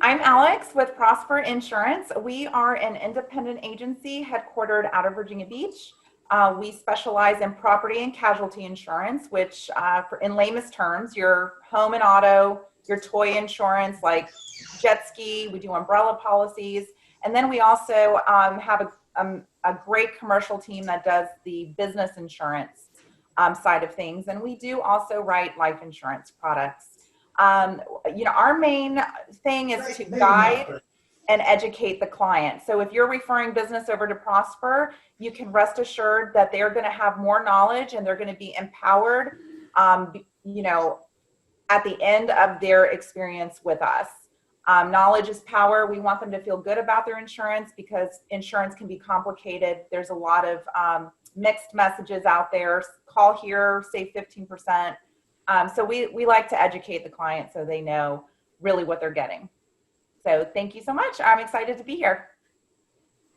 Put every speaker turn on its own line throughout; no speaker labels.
I'm Alex with Prosper Insurance. We are an independent agency headquartered out of Virginia Beach. We specialize in property and casualty insurance, which in lamest terms, your home and auto, your toy insurance like jet ski, we do umbrella policies. And then we also have a great commercial team that does the business insurance side of things. And we do also write life insurance products. Our main thing is to guide and educate the client. So if you're referring business over to Prosper, you can rest assured that they're going to have more knowledge and they're going to be empowered, at the end of their experience with us. Knowledge is power. We want them to feel good about their insurance because insurance can be complicated. There's a lot of mixed messages out there. Call here, save 15%. So we like to educate the client so they know really what they're getting. So thank you so much. I'm excited to be here.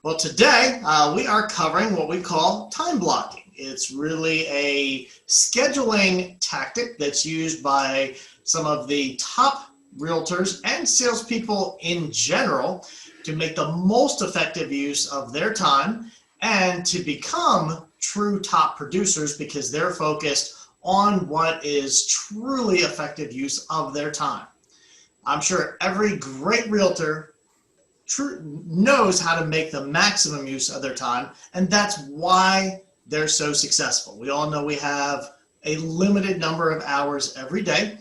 Well, today we are covering what we call time blocking. It's really a scheduling tactic that's used by some of the top realtors and salespeople in general to make the most effective use of their time and to become true top producers because they're focused on what is truly effective use of their time. I'm sure every great realtor knows how to make the maximum use of their time, and that's why they're so successful. We all know we have a limited number of hours every day,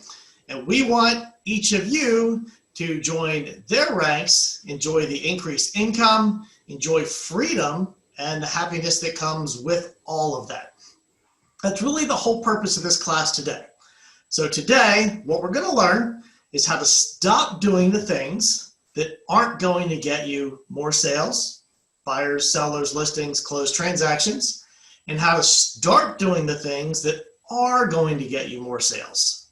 and we want each of you to join their ranks, enjoy the increased income, enjoy freedom, and the happiness that comes with all of that. That's really the whole purpose of this class today. So today, what we're going to learn is how to stop doing the things that aren't going to get you more sales, buyers, sellers, listings, closed transactions, and how to start doing the things that are going to get you more sales.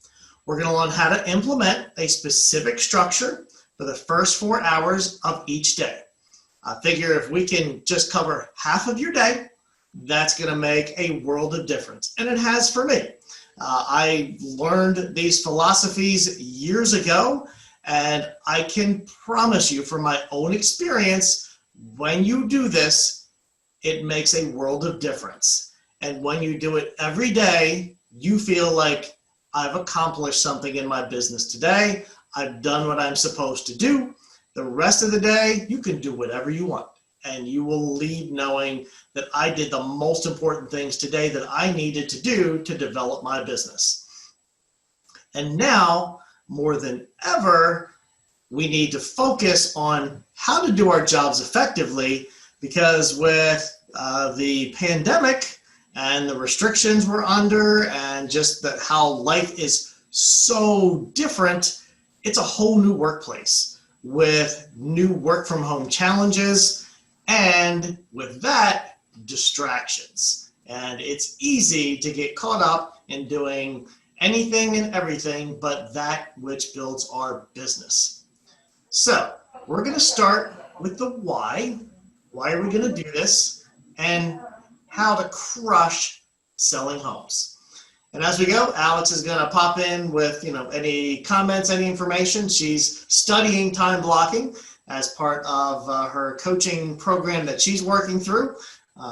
We're going to learn how to implement a specific structure for the first 4 hours of each day. I figure if we can just cover half of your day, that's going to make a world of difference. And it has for me. I learned these philosophies years ago, and I can promise you from my own experience, when you do this, it makes a world of difference. And when you do it every day, you feel like I've accomplished something in my business today. I've done what I'm supposed to do. The rest of the day, you can do whatever you want. And you will leave knowing that I did the most important things today that I needed to do to develop my business. And now, more than ever, we need to focus on how to do our jobs effectively because with the pandemic and the restrictions we're under and just that how life is so different, it's a whole new workplace with new work from home challenges. And with that, distractions. And it's easy to get caught up in doing anything and everything but that which builds our business. So we're going to start with the why. Why are we going to do this? And how to crush selling homes. And as we go, Alex is going to pop in with any comments, any information. She's studying time blocking as part of her coaching program that she's working through.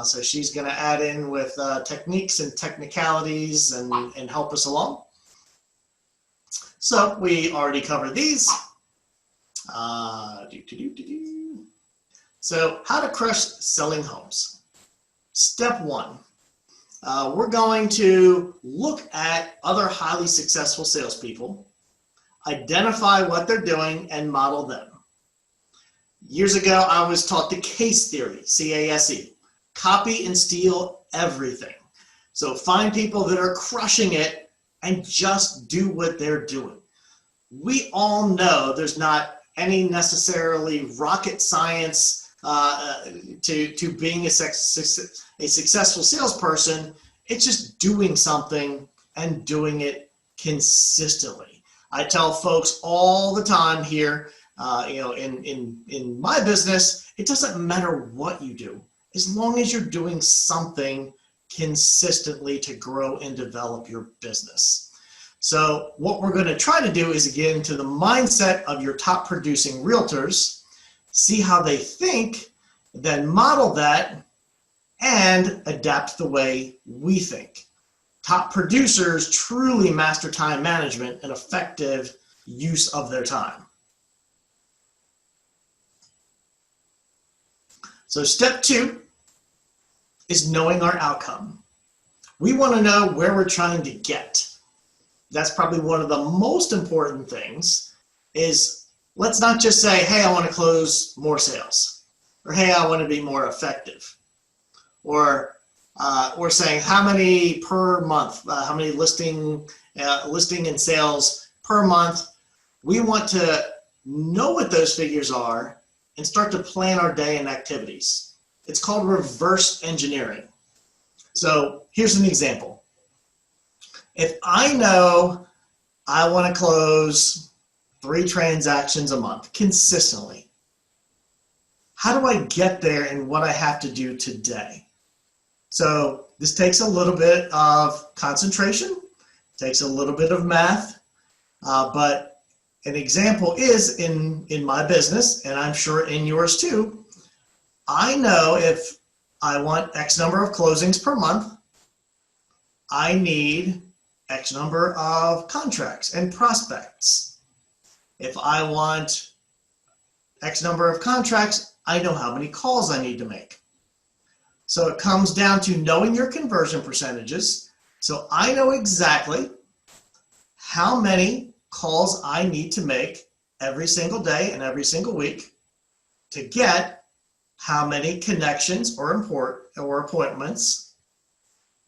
So she's going to add in with techniques and technicalities and help us along. So we already covered these. So how to crush selling homes. Step one, we're going to look at other highly successful salespeople, identify what they're doing, and model them. Years ago, I was taught the CASE theory, C-A-S-E, copy and steal everything. So find people that are crushing it and just do what they're doing. We all know there's not any necessarily rocket science to being a successful salesperson. It's just doing something and doing it consistently. I tell folks all the time here, in my business, it doesn't matter what you do, as long as you're doing something consistently to grow and develop your business. So what we're going to try to do is get into the mindset of your top producing realtors, see how they think, then model that and adapt the way we think. Top producers truly master time management and effective use of their time. So step 2 is knowing our outcome. We want to know where we're trying to get. That's probably one of the most important things is let's not just say, hey, I want to close more sales, or hey, I want to be more effective, or saying how many per month, how many listing and sales per month. We want to know what those figures are and start to plan our day and activities. It's called reverse engineering. So here's an example. If I know I want to close 3 transactions a month consistently, how do I get there and what I have to do today? So this takes a little bit of concentration, takes a little bit of math, but an example is in my business, and I'm sure in yours too, I know if I want X number of closings per month, I need X number of contracts and prospects. If I want X number of contracts, I know how many calls I need to make. So it comes down to knowing your conversion percentages. So I know exactly how many calls I need to make every single day and every single week to get how many connections or appointments,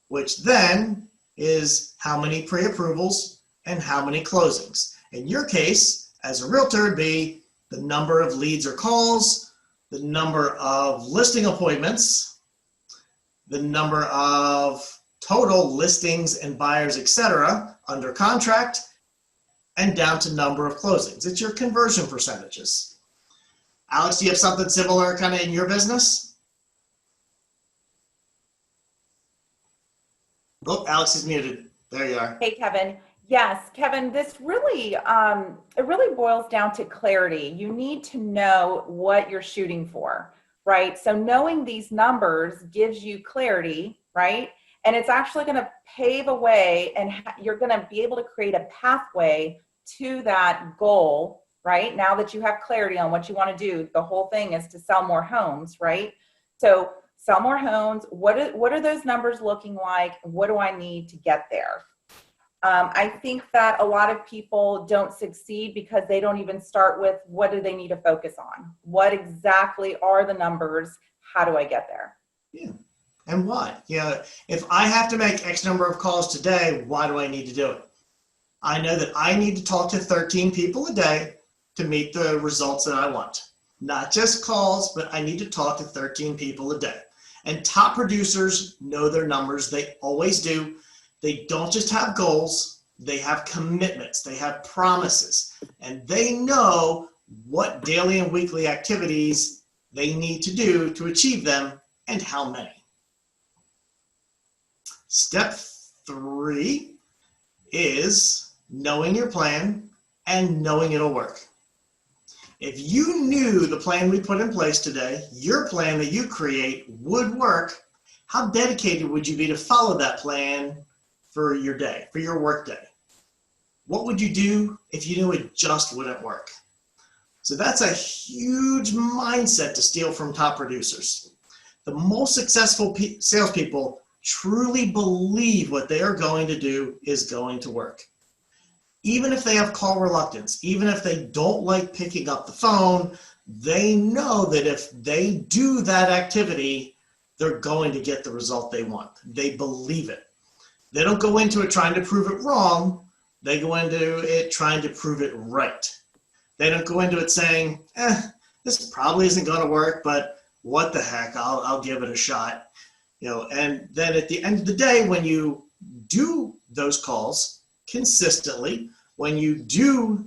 which then is how many pre-approvals and how many closings. In your case, as a realtor, it'd be the number of leads or calls, the number of listing appointments, the number of total listings and buyers, etc., under contract, and down to number of closings. It's your conversion percentages. Alex, do you have something similar kind of in your business? Oh, Alex is muted. There you are.
Hey, Kevin. Yes, Kevin, this really, it really boils down to clarity. You need to know what you're shooting for, right? So knowing these numbers gives you clarity, right? And it's actually going to pave a way, and you're going to be able to create a pathway to that goal, right? Now that you have clarity on what you want to do, the whole thing is to sell more homes, right? So sell more homes. What are those numbers looking like? What do I need to get there? I think that a lot of people don't succeed because they don't even start with what do they need to focus on? What exactly are the numbers? How do I get there?
Yeah. And why? If I have to make X number of calls today, why do I need to do it? I know that I need to talk to 13 people a day to meet the results that I want. Not just calls, but I need to talk to 13 people a day. And top producers know their numbers. They always do. They don't just have goals. They have commitments. They have promises. And they know what daily and weekly activities they need to do to achieve them and how many. Step 3 is knowing your plan and knowing it'll work. If you knew the plan we put in place today, your plan that you create would work, how dedicated would you be to follow that plan for your day, for your work day? What would you do if you knew it just wouldn't work? So that's a huge mindset to steal from top producers. The most successful salespeople truly believe what they are going to do is going to work. Even if they have call reluctance, even if they don't like picking up the phone, they know that if they do that activity, they're going to get the result they want. They believe it. They don't go into it trying to prove it wrong. They go into it trying to prove it right. They don't go into it saying, this probably isn't going to work, but what the heck, I'll give it a shot. And then at the end of the day, when you do those calls consistently, when you do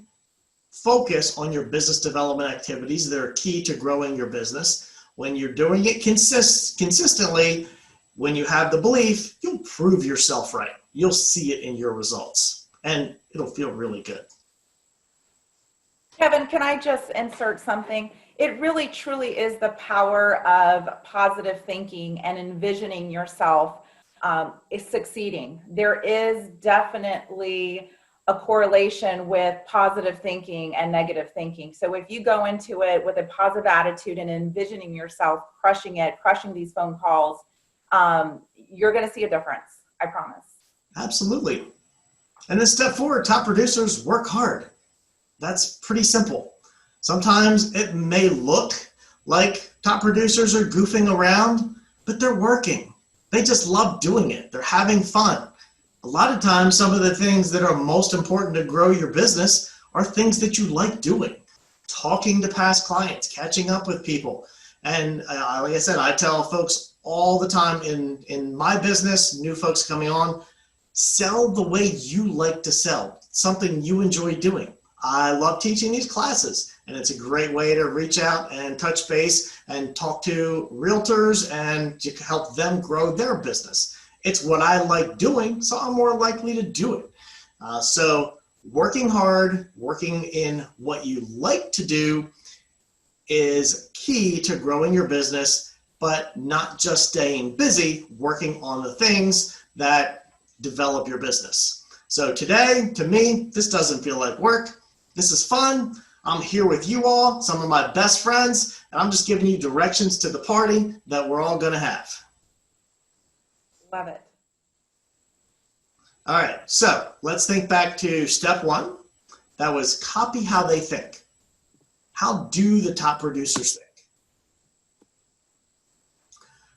focus on your business development activities that are key to growing your business, when you're doing it consistently, when you have the belief, you'll prove yourself right. You'll see it in your results. and it'll feel really good.
Kevin, can I just insert something? It really truly is the power of positive thinking and envisioning yourself is succeeding. There is definitely a correlation with positive thinking and negative thinking. So if you go into it with a positive attitude and envisioning yourself crushing it, crushing these phone calls, you're going to see a difference. I promise.
Absolutely. And then step 4, top producers work hard. That's pretty simple. Sometimes it may look like top producers are goofing around, but they're working. They just love doing it. They're having fun. A lot of times, some of the things that are most important to grow your business are things that you like doing. Talking to past clients, catching up with people. And like I said, I tell folks all the time in my business, new folks coming on, sell the way you like to sell, something you enjoy doing. I love teaching these classes, and it's a great way to reach out and touch base and talk to realtors and to help them grow their business. It's what I like doing, so I'm more likely to do it. So working hard, working in what you like to do is key to growing your business, but not just staying busy, working on the things that develop your business. So today, to me, this doesn't feel like work. This is fun. I'm here with you all, some of my best friends, and I'm just giving you directions to the party that we're all going to have.
Love it.
All right, so let's think back to step 1. That was copy how they think. How do the top producers think?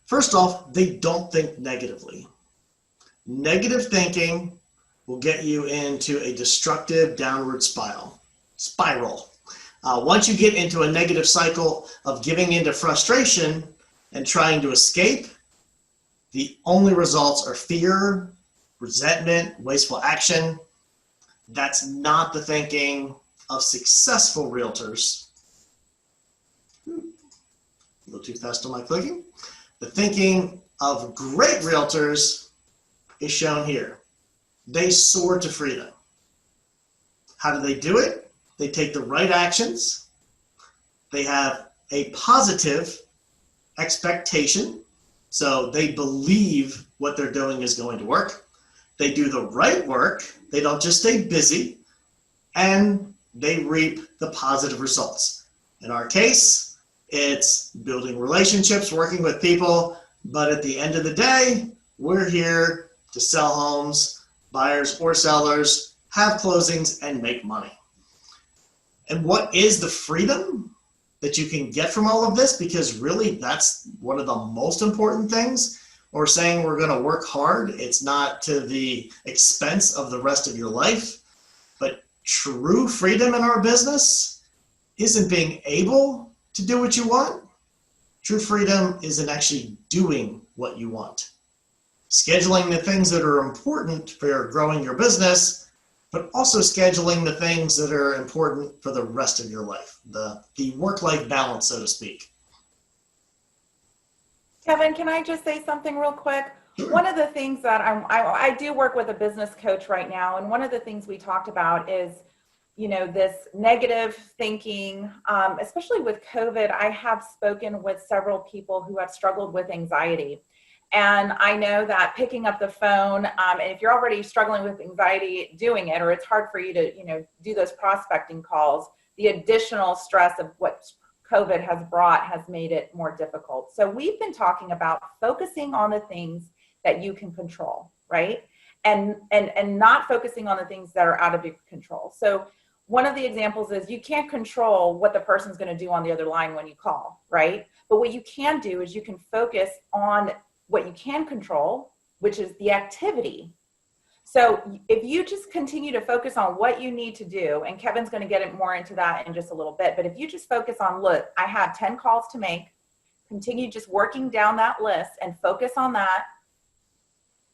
First off, they don't think negatively. Negative thinking will get you into a destructive downward spiral. Once you get into a negative cycle of giving into frustration and trying to escape, the only results are fear, resentment, wasteful action. That's not the thinking of successful realtors. A little too fast on my clicking. The thinking of great realtors is shown here. They soar to freedom. How do they do it? They take the right actions. They have a positive expectation. So they believe what they're doing is going to work. They do the right work. They don't just stay busy. And they reap the positive results. In our case, it's building relationships, working with people. But at the end of the day, we're here to sell homes, buyers or sellers, have closings, and make money. And what is the freedom that you can get from all of this? Because really, that's one of the most important things. We're saying we're going to work hard. It's not to the expense of the rest of your life. But true freedom in our business isn't being able to do what you want. True freedom is in actually doing what you want. Scheduling the things that are important for growing your business, but also scheduling the things that are important for the rest of your life, the work-life balance, so to speak.
Kevin, can I just say something real quick?
Sure.
One of the things that I do work with a business coach right now, and one of the things we talked about is, this negative thinking, especially with COVID. I have spoken with several people who have struggled with anxiety. And I know that picking up the phone, and if you're already struggling with anxiety doing it, or it's hard for you to, do those prospecting calls, the additional stress of what COVID has brought has made it more difficult. So we've been talking about focusing on the things that you can control, right? And not focusing on the things that are out of your control. So one of the examples is you can't control what the person's going to do on the other line when you call, right? But what you can do is you can focus on what you can control, which is the activity. So if you just continue to focus on what you need to do, and Kevin's going to get more into that in just a little bit, but if you just focus on, look, I have 10 calls to make, continue just working down that list and focus on that,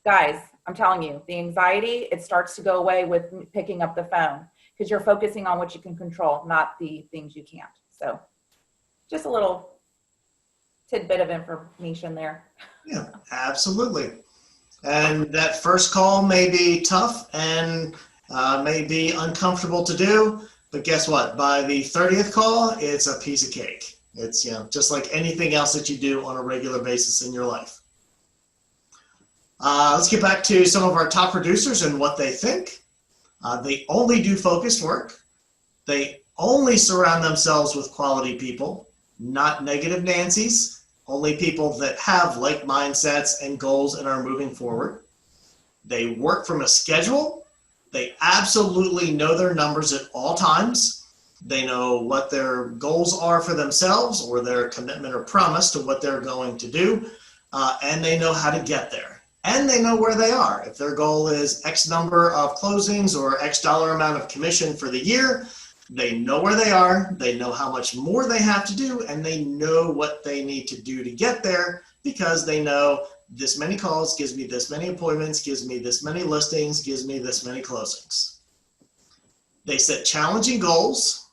guys, I'm telling you, the anxiety, it starts to go away with picking up the phone because you're focusing on what you can control, not the things you can't. So just a little tidbit of information there.
Yeah, absolutely. And that first call may be tough, and may be uncomfortable to do, but guess what? By the 30th call, it's a piece of cake. It's, just like anything else that you do on a regular basis in your life. Let's get back to some of our top producers and what they think. They only do focused work. They only surround themselves with quality people, not negative Nancy's, only people that have like mindsets and goals and are moving forward. They work from a schedule. They absolutely know their numbers at all times. They know what their goals are for themselves or their commitment or promise to what they're going to do, and they know how to get there. And they know where they are. If their goal is X number of closings or X dollar amount of commission for the year, they know where they are, they know how much more they have to do, and they know what they need to do to get there because they know this many calls gives me this many appointments, gives me this many listings, gives me this many closings. They set challenging goals.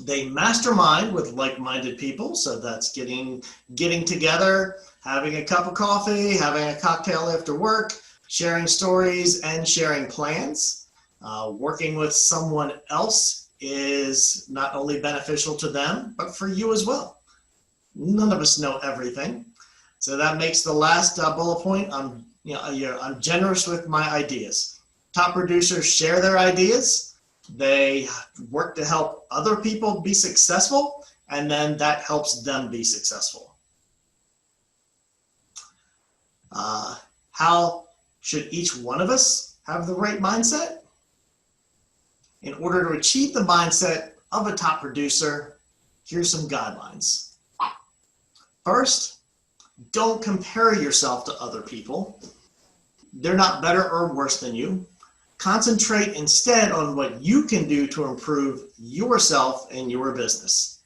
They mastermind with like-minded people, so that's getting together, having a cup of coffee, having a cocktail after work, sharing stories and sharing plans. Working with someone else is not only beneficial to them, but for you as well. None of us know everything. So that makes the last bullet point. I'm generous with my ideas. Top producers share their ideas. They work to help other people be successful, and then that helps them be successful. How should each one of us have the right mindset? In order to achieve the mindset of a top producer, here's some guidelines. First, don't compare yourself to other people. They're not better or worse than you. Concentrate instead on what you can do to improve yourself and your business.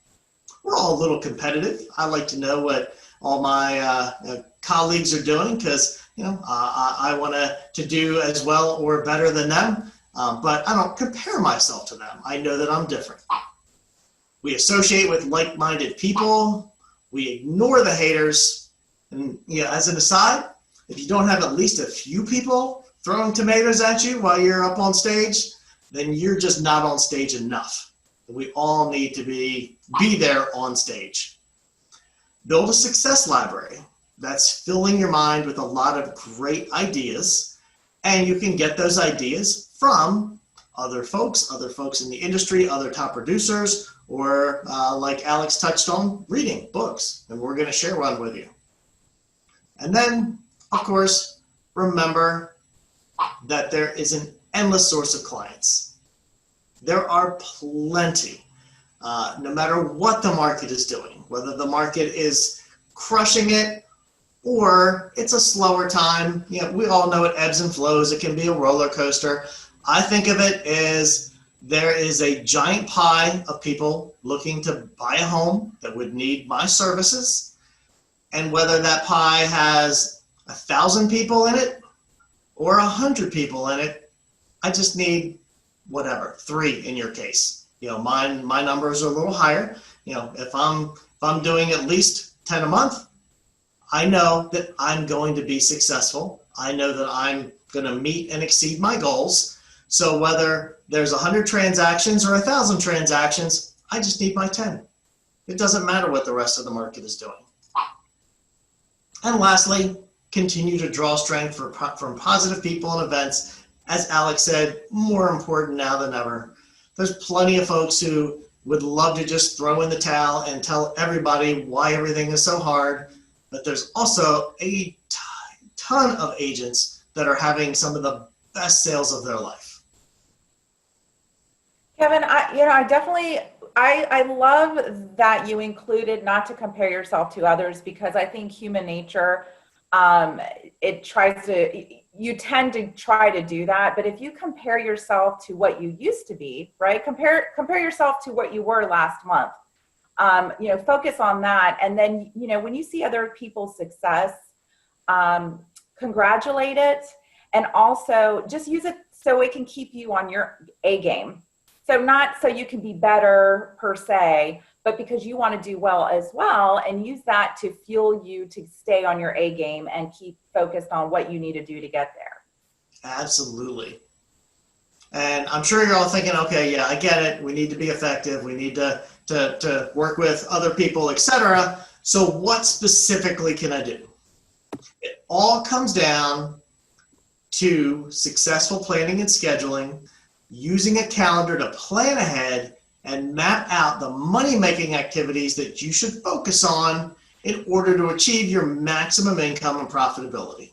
We're all a little competitive. I like to know what all my colleagues are doing because I want to do as well or better than them, but I don't compare myself to them. I know that I'm different. We associate with like-minded people. We ignore the haters. And as an aside, if you don't have at least a few people throwing tomatoes at you while you're up on stage, then you're just not on stage enough. We all need to be there on stage. Build a success library. That's filling your mind with a lot of great ideas, and you can get those ideas from other folks in the industry, other top producers, or like Alex touched on, reading books, and we're going to share one with you. And then, of course, remember that there is an endless source of clients. There are plenty, no matter what the market is doing, whether the market is crushing it or it's a slower time. We all know it ebbs and flows. It can be a roller coaster. I think of it as there is a giant pie of people looking to buy a home that would need my services. And whether that pie has 1,000 people in it or 100 people in it, I just need whatever, 3 in your case. My numbers are a little higher. If I'm doing at least 10 a month, I know that I'm going to be successful. I know that I'm going to meet and exceed my goals. So whether there's 100 transactions or 1,000 transactions, I just need my 10. It doesn't matter what the rest of the market is doing. And lastly, continue to draw strength from positive people and events. As Alex said, more important now than ever. There's plenty of folks who would love to just throw in the towel and tell everybody why everything is so hard. But there's also a ton of agents that are having some of the best sales of their life.
Kevin, I love that you included not to compare yourself to others, because I think human nature, you tend to try to do that. But if you compare yourself to what you used to be, right? Compare yourself to what you were last month. Focus on that. And then, when you see other people's success, congratulate it, and also just use it so it can keep you on your A game. So not so you can be better per se, but because you want to do well as well, and use that to fuel you to stay on your A game and keep focused on what you need to do to get there.
Absolutely. And I'm sure you're all thinking, okay, yeah, I get it. We need to be effective. We need to work with other people, etc. So what specifically can I do? It all comes down to successful planning and scheduling, using a calendar to plan ahead and map out the money-making activities that you should focus on in order to achieve your maximum income and profitability.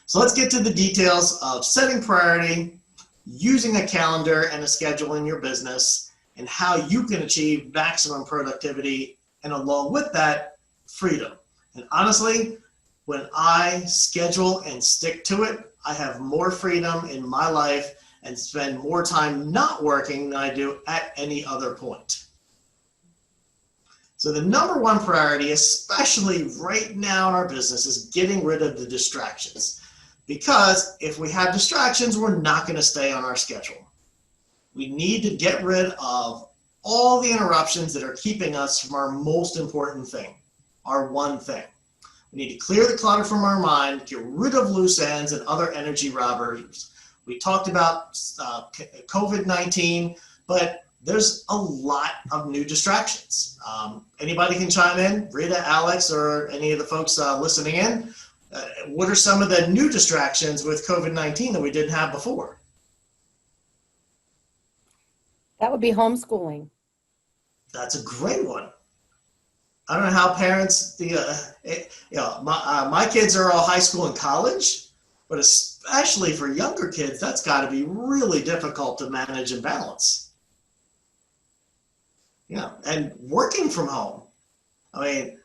So let's get to the details of setting priority, using a calendar and a schedule in your business, and how you can achieve maximum productivity, and along with that, freedom. And honestly, when I schedule and stick to it, I have more freedom in my life and spend more time not working than I do at any other point. So the number one priority, especially right now in our business, is getting rid of the distractions. Because if we have distractions, we're not going to stay on our schedule. We need to get rid of all the interruptions that are keeping us from our most important thing, our one thing. We need to clear the clutter from our mind, get rid of loose ends and other energy robbers. We talked about COVID-19, but there's a lot of new distractions. Anybody can chime in, Rita, Alex, or any of the folks listening in. What are some of the new distractions with COVID-19 that we didn't have before?
That would be homeschooling.
That's a great one. I don't know how parents, my kids are all high school and college, but especially for younger kids, that's got to be really difficult to manage and balance. Yeah, and working from home. I mean,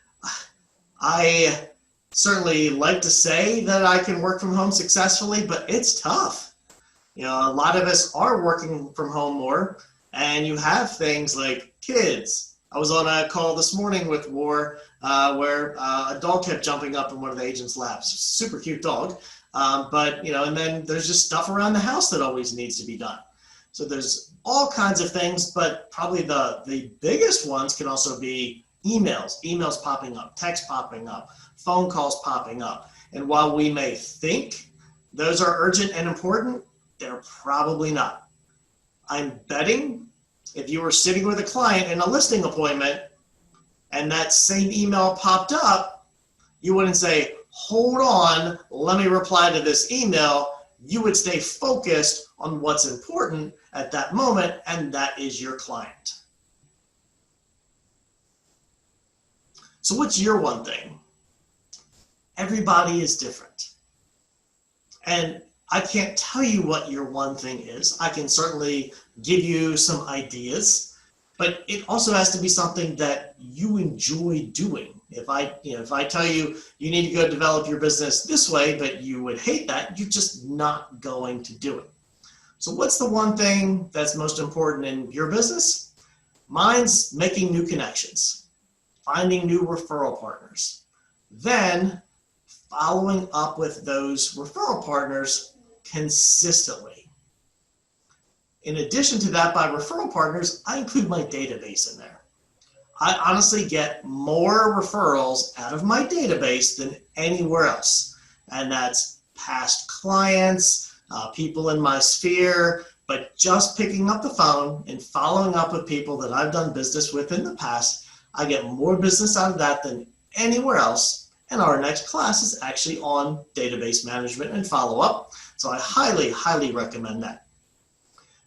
I certainly like to say that I can work from home successfully, but it's tough. A lot of us are working from home more, and you have things like kids. I was on a call this morning with War where a dog kept jumping up in one of the agent's laps. Super cute dog. And then there's just stuff around the house that always needs to be done. So there's all kinds of things, but probably the biggest ones can also be emails popping up, text popping up, phone calls popping up. And while we may think those are urgent and important, they're probably not. I'm betting if you were sitting with a client in a listing appointment and that same email popped up, you wouldn't say, hold on, let me reply to this email. You would stay focused on what's important at that moment, and that is your client. So what's your one thing? Everybody is different. And I can't tell you what your one thing is. I can certainly give you some ideas, but it also has to be something that you enjoy doing. If I tell you you need to go develop your business this way, but you would hate that, you're just not going to do it. So what's the one thing that's most important in your business? Mine's making new connections, finding new referral partners, then following up with those referral partners consistently. In addition to that, by referral partners, I include my database in there. I honestly get more referrals out of my database than anywhere else. And that's past clients, people in my sphere, but just picking up the phone and following up with people that I've done business with in the past, I get more business out of that than anywhere else. And our next class is actually on database management and follow-up. So I highly, highly recommend that.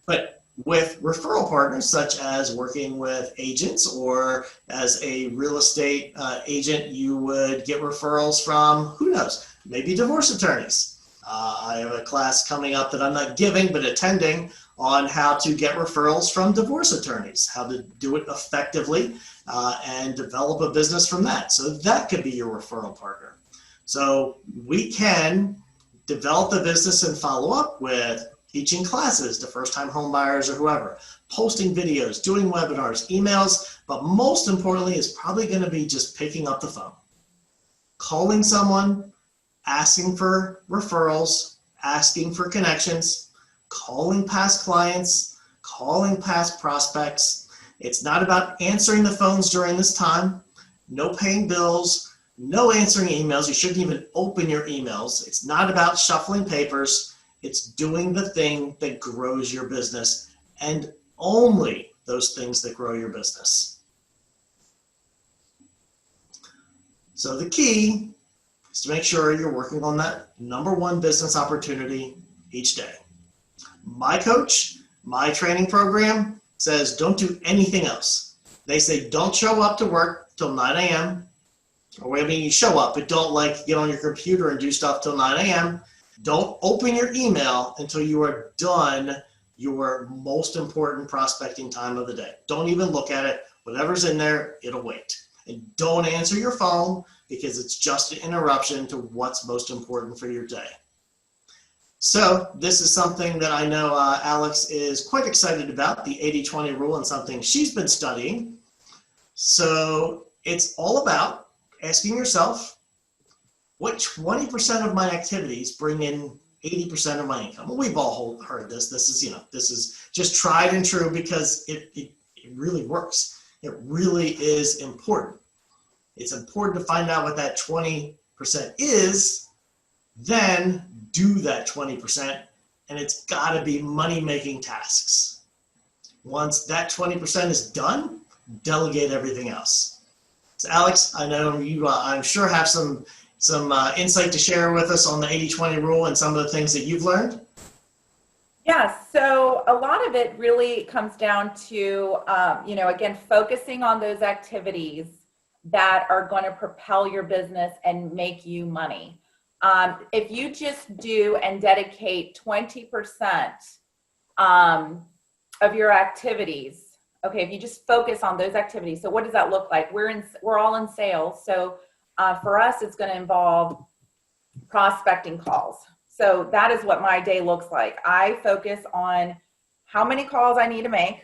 But with referral partners, such as working with agents, or as a real estate agent, you would get referrals from, who knows, maybe divorce attorneys. I have a class coming up that I'm not giving, but attending, on how to get referrals from divorce attorneys, how to do it effectively, and develop a business from that. So that could be your referral partner. So we can develop the business and follow up with teaching classes to first-time home buyers or whoever, posting videos, doing webinars, emails, but most importantly is probably going to be just picking up the phone, calling someone, asking for referrals, asking for connections, calling past clients, calling past prospects. It's not about answering the phones during this time, no paying bills, no answering emails. You shouldn't even open your emails. It's not about shuffling papers. It's doing the thing that grows your business, and only those things that grow your business. So the key is to make sure you're working on that number one business opportunity each day. My coach, my training program says don't do anything else. They say don't show up to work till 9 a.m. Or I mean, you show up, but don't like get on your computer and do stuff till 9 a.m. Don't open your email until you are done your most important prospecting time of the day. Don't even look at it. Whatever's in there, it'll wait. And don't answer your phone because it's just an interruption to what's most important for your day. So this is something that I know Alex is quite excited about, the 80-20 rule, and something she's been studying. So it's all about asking yourself, what 20% of my activities bring in 80% of my income? Well, we've all heard this. This is just tried and true because it really works. It really is important. It's important to find out what that 20% is, then do that 20%, and it's got to be money-making tasks. Once that 20% is done, delegate everything else. So Alex, I know you, I'm sure have some insight to share with us on the 80-20 rule and some of the things that you've learned.
Yeah, so a lot of it really comes down to, again, focusing on those activities that are going to propel your business and make you money. If you just do and dedicate 20% of your activities, okay, if you just focus on those activities, so what does that look like? We're all in sales, so for us, it's going to involve prospecting calls. So that is what my day looks like. I focus on how many calls I need to make,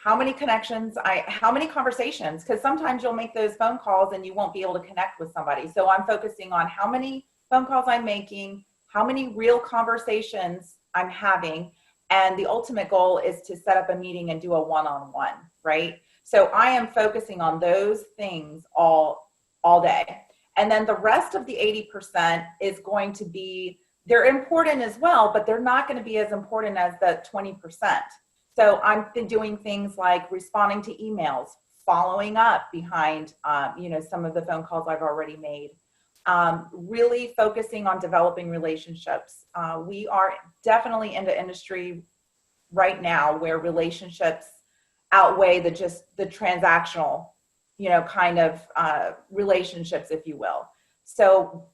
how many connections, how many conversations, because sometimes you'll make those phone calls and you won't be able to connect with somebody. So I'm focusing on how many phone calls I'm making, how many real conversations I'm having, and the ultimate goal is to set up a meeting and do a one-on-one, right? So I am focusing on those things all day. And then the rest of the 80% is going to be, they're important as well, but they're not going to be as important as the 20%. So I'm doing things like responding to emails, following up behind, some of the phone calls I've already made, really focusing on developing relationships. We are definitely in the industry right now where relationships outweigh the transactional, relationships, if you will. So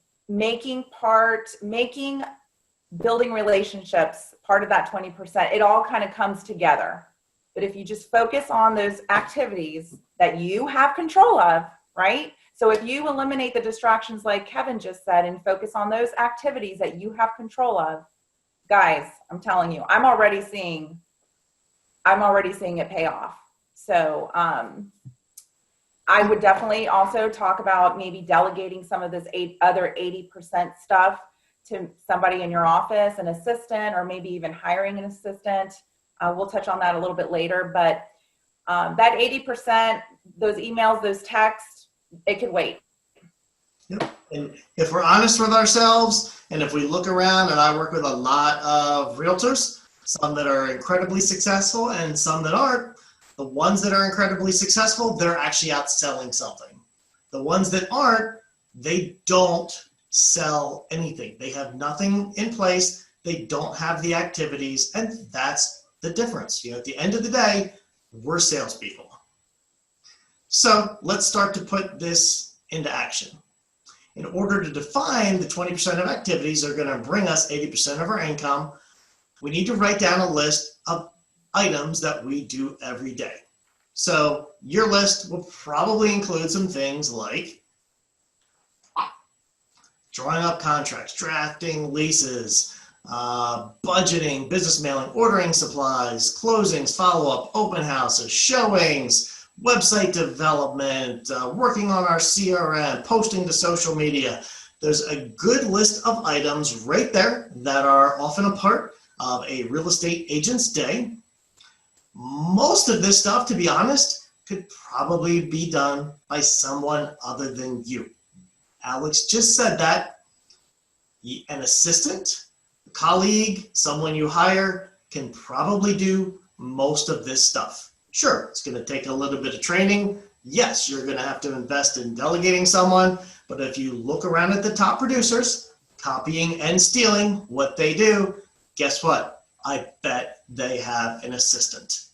building relationships part of that 20%, it all kind of comes together. But if you just focus on those activities that you have control of, right? So if you eliminate the distractions like Kevin just said and focus on those activities that you have control of, guys, I'm telling you, I'm already seeing it pay off. So I would definitely also talk about maybe delegating some of this other 80% stuff to somebody in your office, an assistant, or maybe even hiring an assistant. We'll touch on that a little bit later, but that 80%, those emails, those texts, it could wait.
Yep. And if we're honest with ourselves, and if we look around, and I work with a lot of realtors, some that are incredibly successful and some that aren't, the ones that are incredibly successful, they're actually out selling something. The ones that aren't, they don't sell anything. They have nothing in place. They don't have the activities, and that's the difference. At the end of the day, we're salespeople. So let's start to put this into action. In order to define the 20% of activities that are going to bring us 80% of our income, we need to write down a list of items that we do every day. So your list will probably include some things like drawing up contracts, drafting leases, budgeting, business mailing, ordering supplies, closings, follow-up, open houses, showings, website development, working on our CRM, posting to social media. There's a good list of items right there that are often a part of a real estate agent's day. Most of this stuff, to be honest, could probably be done by someone other than you. Alex just said that. An assistant, a colleague, someone you hire, can probably do most of this stuff. Sure, it's going to take a little bit of training. Yes, you're going to have to invest in delegating someone, but if you look around at the top producers, copying and stealing what they do, guess what? I bet they have an assistant.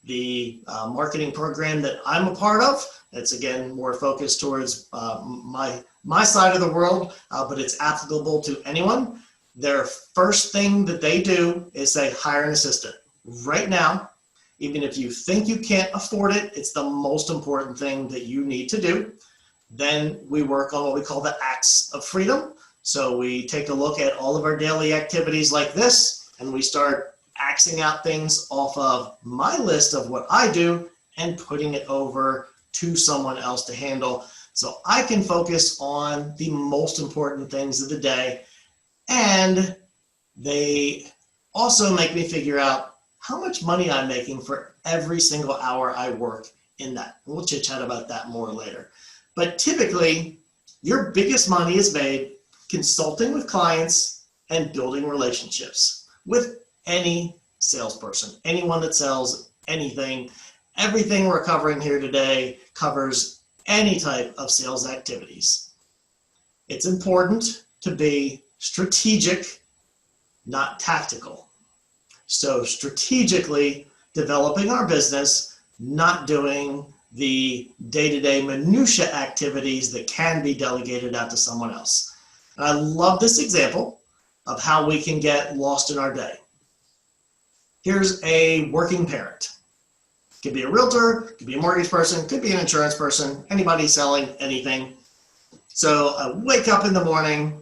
The marketing program that I'm a part of, it's again more focused towards my side of the world, but it's applicable to anyone. Their first thing that they do is say, hire an assistant. Right now, even if you think you can't afford it, it's the most important thing that you need to do. Then we work on what we call the acts of freedom. So we take a look at all of our daily activities like this, and we start axing out things off of my list of what I do and putting it over to someone else to handle. So I can focus on the most important things of the day. And they also make me figure out how much money I'm making for every single hour I work in that. We'll chit chat about that more later. But typically, your biggest money is made consulting with clients and building relationships with any salesperson, anyone that sells anything. Everything we're covering here today covers any type of sales activities. It's important to be strategic, not tactical. So strategically developing our business, not doing the day-to-day minutia activities that can be delegated out to someone else. And I love this example of how we can get lost in our day. Here's a working parent. Could be a realtor, could be a mortgage person, could be an insurance person, anybody selling anything. So I wake up in the morning,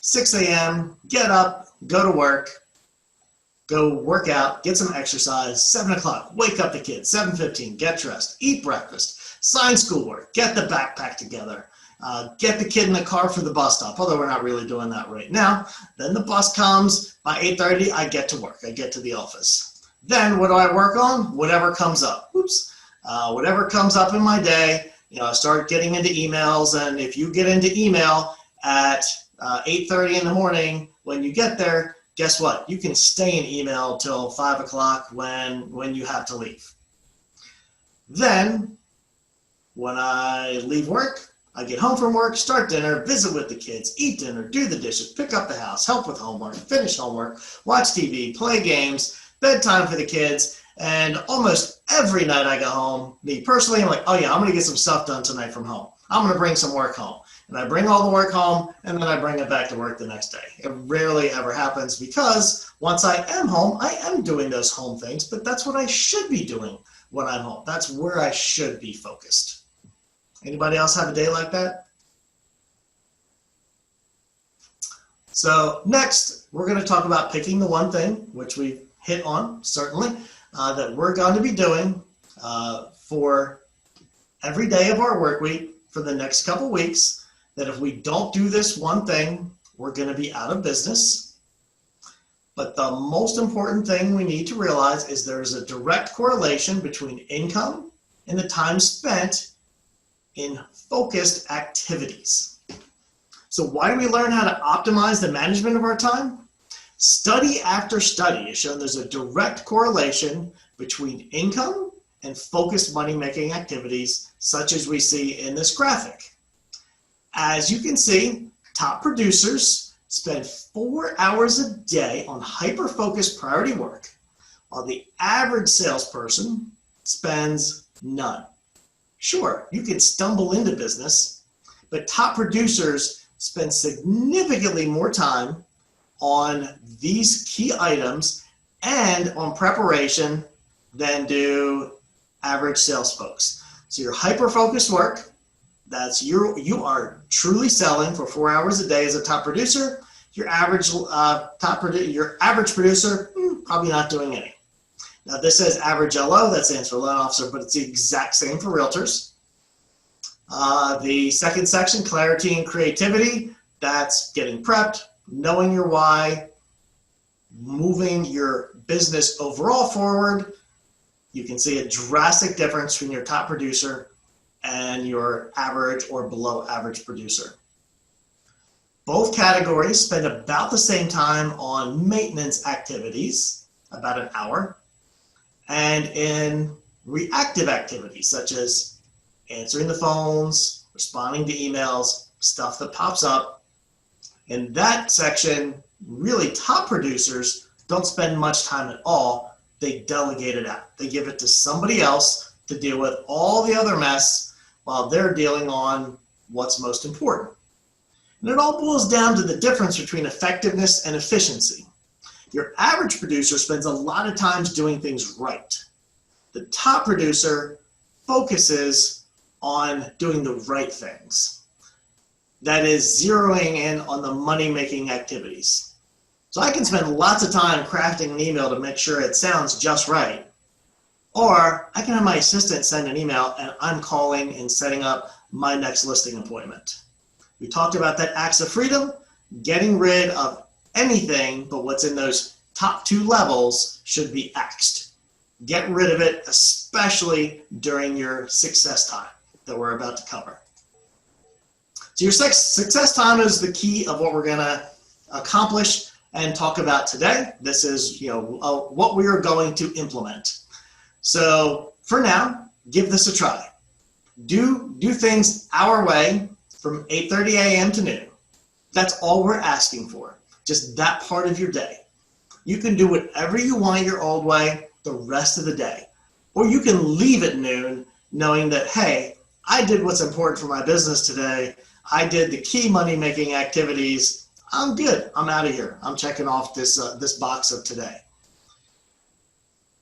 6 a.m., get up, go to work, go work out, get some exercise, 7 o'clock, wake up the kids, 7:15, get dressed, eat breakfast, sign schoolwork, get the backpack together, get the kid in the car for the bus stop, although we're not really doing that right now. Then the bus comes, by 8:30, I get to work, I get to the office. Then what do I work on? Whatever comes up. Whatever comes up in my day, I start getting into emails, and if you get into email at 8:30 in the morning, when you get there, guess what? You can stay in email till 5 o'clock when you have to leave. Then, when I leave work, I get home from work, start dinner, visit with the kids, eat dinner, do the dishes, pick up the house, help with homework, finish homework, watch TV, play games, bedtime for the kids, and almost every night I go home, me personally, I'm like, oh yeah, I'm gonna get some stuff done tonight from home. I'm gonna bring some work home. And I bring all the work home, and then I bring it back to work the next day. It rarely ever happens because once I am home, I am doing those home things, but that's what I should be doing when I'm home. That's where I should be focused. Anybody else have a day like that? So next, we're gonna talk about picking the one thing, which we've hit on, certainly, that we're going to be doing for every day of our work week for the next couple weeks, that if we don't do this one thing, we're going to be out of business. But the most important thing we need to realize is there's a direct correlation between income and the time spent in focused activities. So why do we learn how to optimize the management of our time? Study after study has shown there's a direct correlation between income and focused money-making activities, such as we see in this graphic. As you can see, top producers spend 4 hours a day on hyper-focused priority work, while the average salesperson spends none. Sure, you can stumble into business, but top producers spend significantly more time on these key items and on preparation than do average sales folks. So your hyper-focused work, that's you are truly selling for 4 hours a day as a top producer. Your average producer, probably not doing any. Now this says average LO, that stands for loan officer, but it's the exact same for realtors. The second section, clarity and creativity, that's getting prepped, knowing your why, moving your business overall forward. You can see a drastic difference between your top producer and your average or below average producer. Both categories spend about the same time on maintenance activities, about an hour, and in reactive activities such as answering the phones, responding to emails, stuff that pops up. In that section, really top producers don't spend much time at all. They delegate it out. They give it to somebody else to deal with all the other mess while they're dealing on what's most important. And it all boils down to the difference between effectiveness and efficiency. Your average producer spends a lot of times doing things right. The top producer focuses on doing the right things. That is zeroing in on the money-making activities. So I can spend lots of time crafting an email to make sure it sounds just right. Or I can have my assistant send an email and I'm calling and setting up my next listing appointment. We talked about that acts of freedom. Getting rid of anything but what's in those top two levels should be axed. Get rid of it, especially during your success time that we're about to cover. So your success time is the key of what we're going to accomplish and talk about today. This is what we are going to implement. So for now, give this a try. Do things our way from 8:30 a.m. to noon. That's all we're asking for, just that part of your day. You can do whatever you want your old way the rest of the day. Or you can leave at noon knowing that, hey, I did what's important for my business today. I did the key money-making activities. I'm good. I'm out of here. I'm checking off this box of today.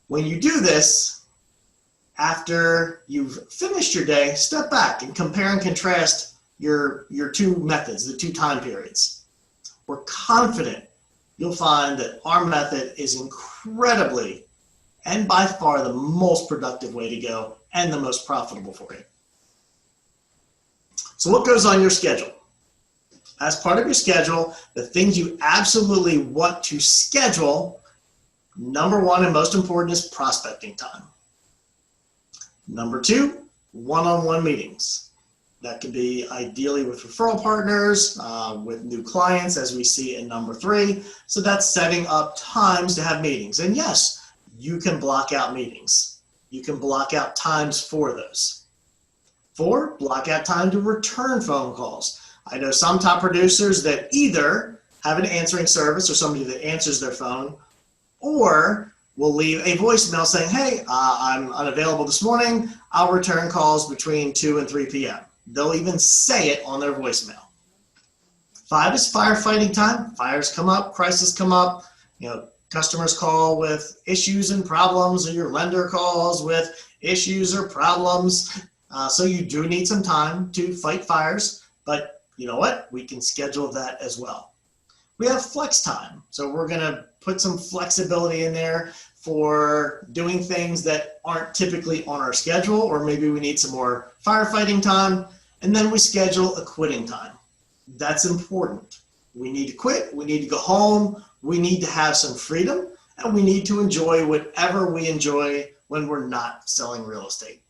When you do this, after you've finished your day, step back and compare and contrast your two methods, the two time periods. We're confident you'll find that our method is incredibly and by far the most productive way to go and the most profitable for you. So what goes on your schedule? As part of your schedule, the things you absolutely want to schedule, number one and most important is prospecting time. Number two, one-on-one meetings. That could be ideally with referral partners, with new clients, as we see in number three. So that's setting up times to have meetings. And yes, you can block out meetings. You can block out times for those. 4, block out time to return phone calls. I know some top producers that either have an answering service or somebody that answers their phone, or will leave a voicemail saying, hey, I'm unavailable this morning. I'll return calls between 2 and 3 p.m. They'll even say it on their voicemail. 5 is firefighting time. Fires come up, crises come up. Customers call with issues and problems, or your lender calls with issues or problems. So you do need some time to fight fires, but you know what? We can schedule that as well. We have flex time. So we're going to put some flexibility in there for doing things that aren't typically on our schedule, or maybe we need some more firefighting time. And then we schedule a quitting time. That's important. We need to quit. We need to go home. We need to have some freedom, and we need to enjoy whatever we enjoy when we're not selling real estate.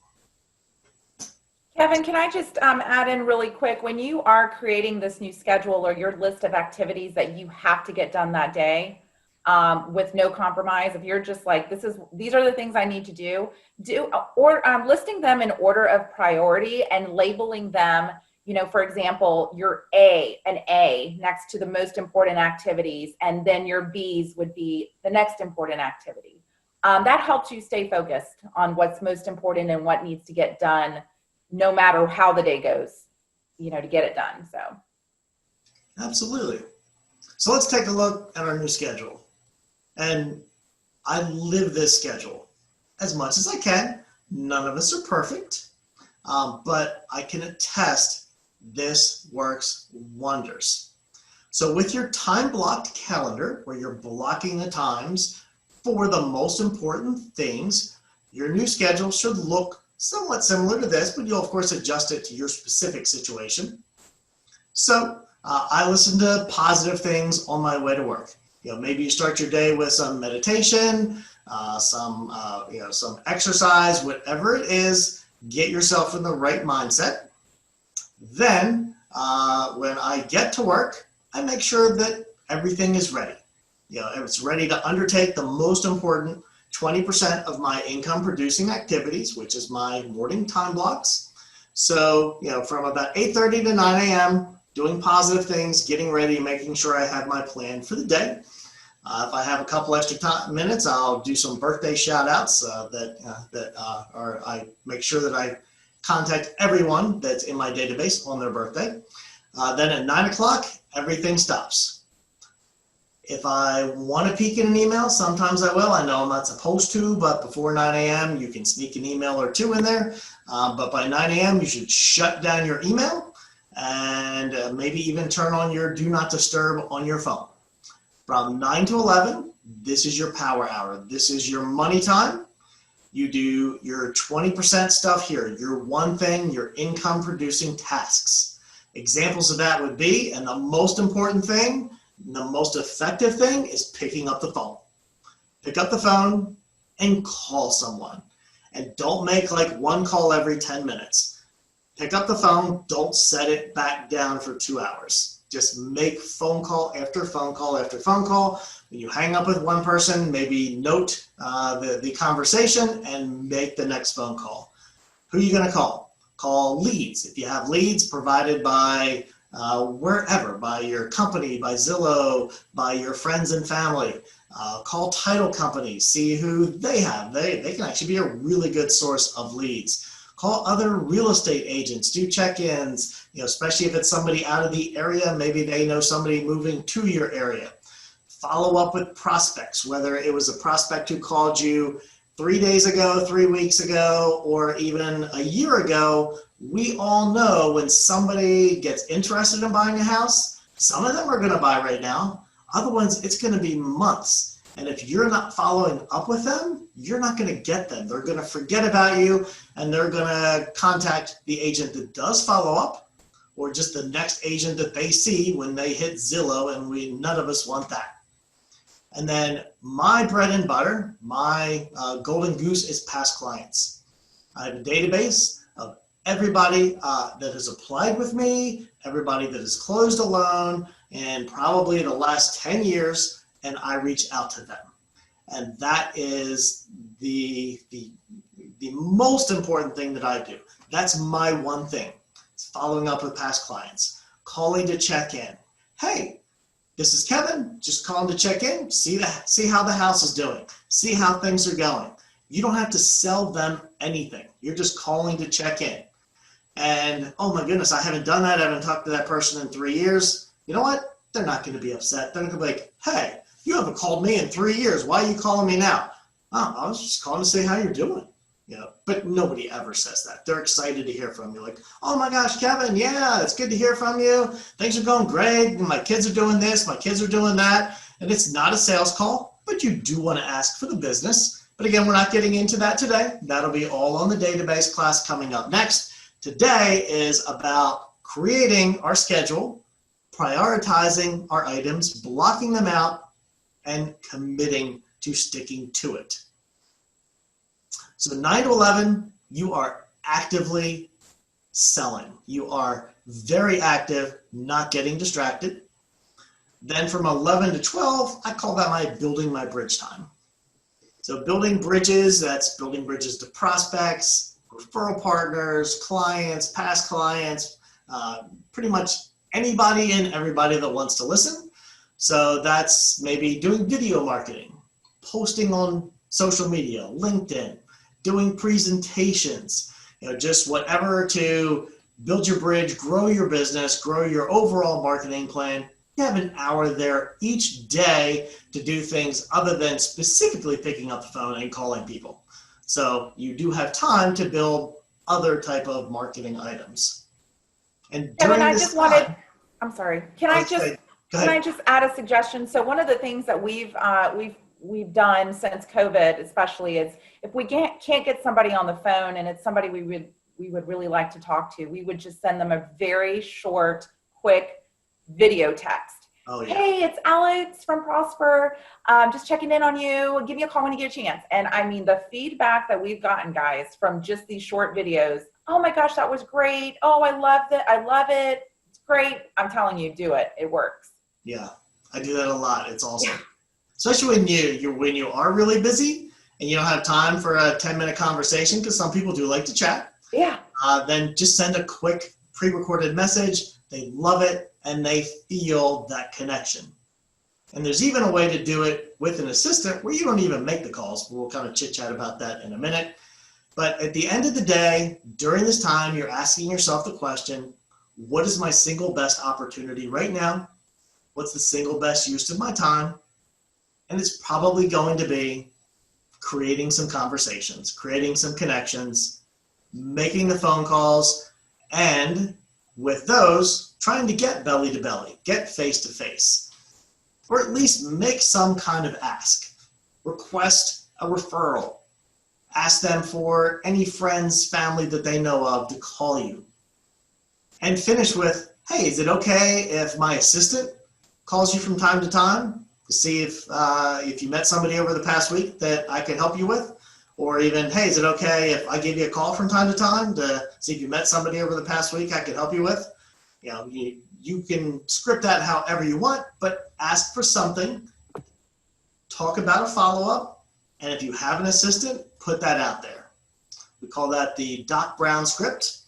Kevin, can I just add in really quick, when you are creating this new schedule or your list of activities that you have to get done that day, with no compromise, if you're just like, these are the things I need to do, or listing them in order of priority and labeling them, for example, your an A next to the most important activities, and then your B's would be the next important activity. That helps you stay focused on what's most important and what needs to get done, no matter how the day goes, to get it done. So.
Absolutely. So let's take a look at our new schedule. And I live this schedule as much as I can. None of us are perfect, but I can attest this works wonders. So with your time blocked calendar, where you're blocking the times for the most important things, your new schedule should look somewhat similar to this, but you'll of course adjust it to your specific situation. So I listen to positive things on my way to work. Maybe you start your day with some meditation, some exercise, whatever it is, get yourself in the right mindset. Then when I get to work, I make sure that everything is ready. It's ready to undertake the most important 20% of my income producing activities, which is my morning time blocks. So, from about 8:30 to 9 a.m., doing positive things, getting ready, making sure I have my plan for the day. If I have a couple extra minutes, I'll do some birthday shout outs I make sure that I contact everyone that's in my database on their birthday. Then at 9 o'clock, everything stops. If I want to peek in an email, sometimes I will. I know I'm not supposed to, but before 9 a.m., you can sneak an email or two in there. But by 9 a.m., you should shut down your email and maybe even turn on your do not disturb on your phone. From 9 to 11, this is your power hour. This is your money time. You do your 20% stuff here, your one thing, your income producing tasks. Examples of that would be, and the most important thing, the most effective thing is picking up the phone. Pick up the phone and call someone. And don't make like one call every 10 minutes. Pick up the phone, don't set it back down for 2 hours. Just make phone call after phone call after phone call. When you hang up with one person, maybe note the conversation and make the next phone call. Who are you going to call? Call leads. If you have leads provided by wherever, by your company, by Zillow, by your friends and family, call title companies, see who they have. They can actually be a really good source of leads. Call other real estate agents, do check-ins, especially if it's somebody out of the area, maybe they know somebody moving to your area. Follow up with prospects, whether it was a prospect who called you 3 days ago, 3 weeks ago, or even a year ago. We all know when somebody gets interested in buying a house, some of them are going to buy right now. Other ones, it's going to be months. And if you're not following up with them, you're not going to get them. They're going to forget about you, and they're going to contact the agent that does follow up, or just the next agent that they see when they hit Zillow, and none of us want that. And then my bread and butter, my golden goose is past clients. I have a database of everybody that has applied with me, everybody that has closed a loan, and probably the last 10 years, and I reach out to them. And that is the most important thing that I do. That's my one thing. It's following up with past clients, calling to check in. Hey, this is Kevin, just calling to check in, see how the house is doing, see how things are going. You don't have to sell them anything. You're just calling to check in. And oh my goodness, I haven't done that. I haven't talked to that person in 3 years. You know what? They're not going to be upset. They're going to be like, hey, you haven't called me in 3 years. Why are you calling me now? Oh, I was just calling to say how you're doing. But nobody ever says that. They're excited to hear from you. Like, oh my gosh, Kevin, yeah, it's good to hear from you. Things are going great. My kids are doing this. My kids are doing that. And it's not a sales call, but you do want to ask for the business. But again, we're not getting into that today. That'll be all on the database class coming up next. Today is about creating our schedule, prioritizing our items, blocking them out, and committing to sticking to it. So 9 to 11, you are actively selling. You are very active, not getting distracted. Then from 11 to 12, I call that my building my bridge time. So building bridges, that's building bridges to prospects, referral partners, clients, past clients, pretty much anybody and everybody that wants to listen. So that's maybe doing video marketing, posting on social media, LinkedIn, doing presentations, just whatever to build your bridge, grow your business, grow your overall marketing plan. You have an hour there each day to do things other than specifically picking up the phone and calling people. So you do have time to build other type of marketing items. And during this time,
I'm sorry. Can I just add a suggestion? So one of the things that we've done since COVID, especially, is if we can't get somebody on the phone and it's somebody we would really like to talk to, we would just send them a very short, quick video text. Oh, yeah. Hey, it's Alex from Prosper. Just checking in on you. Give me a call when you get a chance. And I mean, the feedback that we've gotten, guys, from just these short videos. Oh my gosh, that was great. Oh, I loved it. I love it. It's great. I'm telling you, do it. It works.
Yeah, I do that a lot. It's awesome. Especially when you are really busy and you don't have time for a 10-minute conversation, because some people do like to chat.
Yeah.
Then just send a quick pre-recorded message. They love it and they feel that connection. And there's even a way to do it with an assistant where you don't even make the calls. We'll kind of chit chat about that in a minute. But at the end of the day, during this time, you're asking yourself the question, what is my single best opportunity right now? What's the single best use of my time? And it's probably going to be creating some conversations, creating some connections, making the phone calls, and with those, trying to get belly to belly, get face to face, or at least make some kind of ask. Request a referral. Ask them for any friends, family that they know of to call you. And finish with, hey, is it okay if my assistant calls you from time to time to see if you met somebody over the past week that I can help you with? Or even, hey, is it okay if I give you a call from time to see if you met somebody over the past week I could help you with? You know, you can script that however you want, but ask for something, talk about a follow-up, and if you have an assistant, put that out there. We call that the Doc Brown script.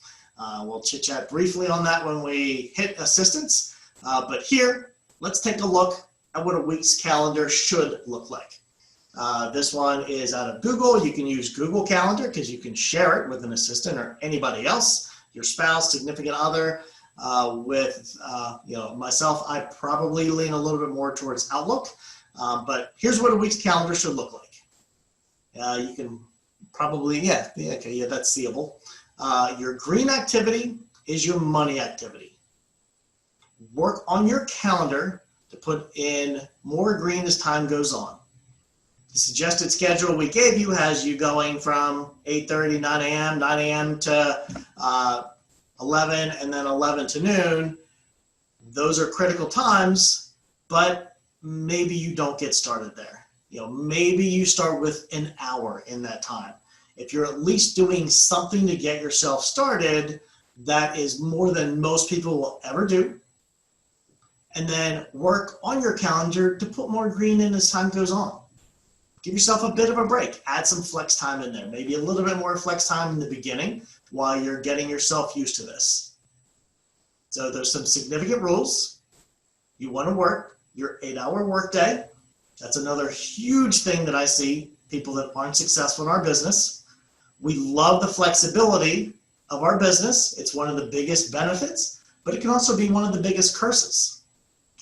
We'll chit-chat briefly on that when we hit assistants, but here, let's take a look at what a week's calendar should look like. This one is out of Google. You can use Google Calendar because you can share it with an assistant or anybody else, your spouse, significant other. With myself, I probably lean a little bit more towards Outlook, but here's what a week's calendar should look like. You can probably, that's seeable. Your green activity is your money activity. Work on your calendar to put in more green as time goes on. The suggested schedule we gave you has you going from 8:30, 9 a.m. to 11, and then 11 to noon. Those are critical times, but maybe you don't get started there. Maybe you start with an hour in that time. If you're at least doing something to get yourself started, that is more than most people will ever do. And then work on your calendar to put more green in as time goes on. Give yourself a bit of a break. Add some flex time in there. Maybe a little bit more flex time in the beginning while you're getting yourself used to this. So there's some significant rules. You want to work your 8-hour workday. That's another huge thing that I see people that aren't successful in our business. We love the flexibility of our business. It's one of the biggest benefits, but it can also be one of the biggest curses.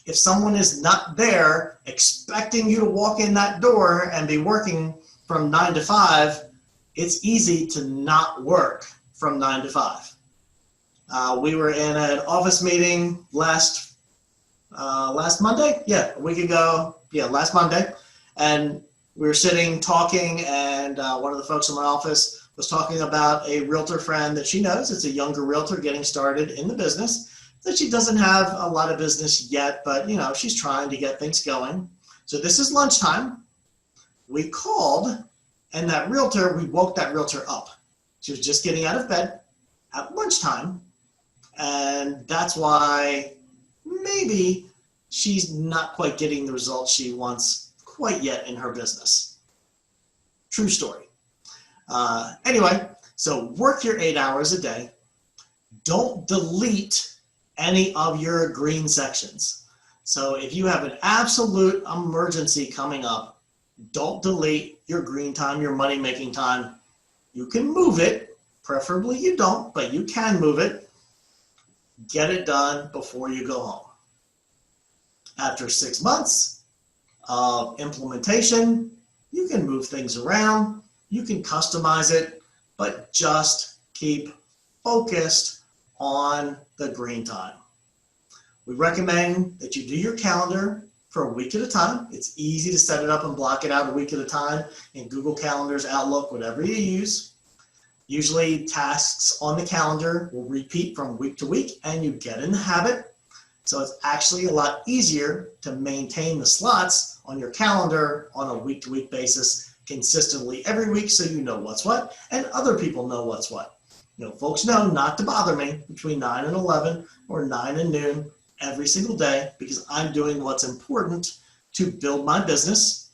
If someone is not there expecting you to walk in that door and be working from 9 to 5, it's easy to not work from 9 to 5. We were in an office meeting last Monday, a week ago, last Monday, and we were sitting talking, and one of the folks in my office was talking about a realtor friend that she knows. It's a younger realtor getting started in the business, that she doesn't have a lot of business yet, but she's trying to get things going. So this is lunchtime. We called, and we woke that realtor up. She was just getting out of bed at lunchtime, and that's why maybe she's not quite getting the results she wants quite yet in her business. True story. Anyway, so work your 8 hours a day. Don't delete any of your green sections. So if you have an absolute emergency coming up, don't delete your green time, your money-making time. You can move it. Preferably you don't, but you can move it. Get it done before you go home. After 6 months of implementation, you can move things around. You can customize it, but just keep focused on the green time. We recommend that you do your calendar for a week at a time. It's easy to set it up and block it out a week at a time in Google Calendars, Outlook, whatever you use. Usually tasks on the calendar will repeat from week to week and you get in the habit. So it's actually a lot easier to maintain the slots on your calendar on a week-to-week basis consistently every week, so you know what's what and other people know what's what. Folks know not to bother me between 9 and 11 or 9 and noon every single day because I'm doing what's important to build my business.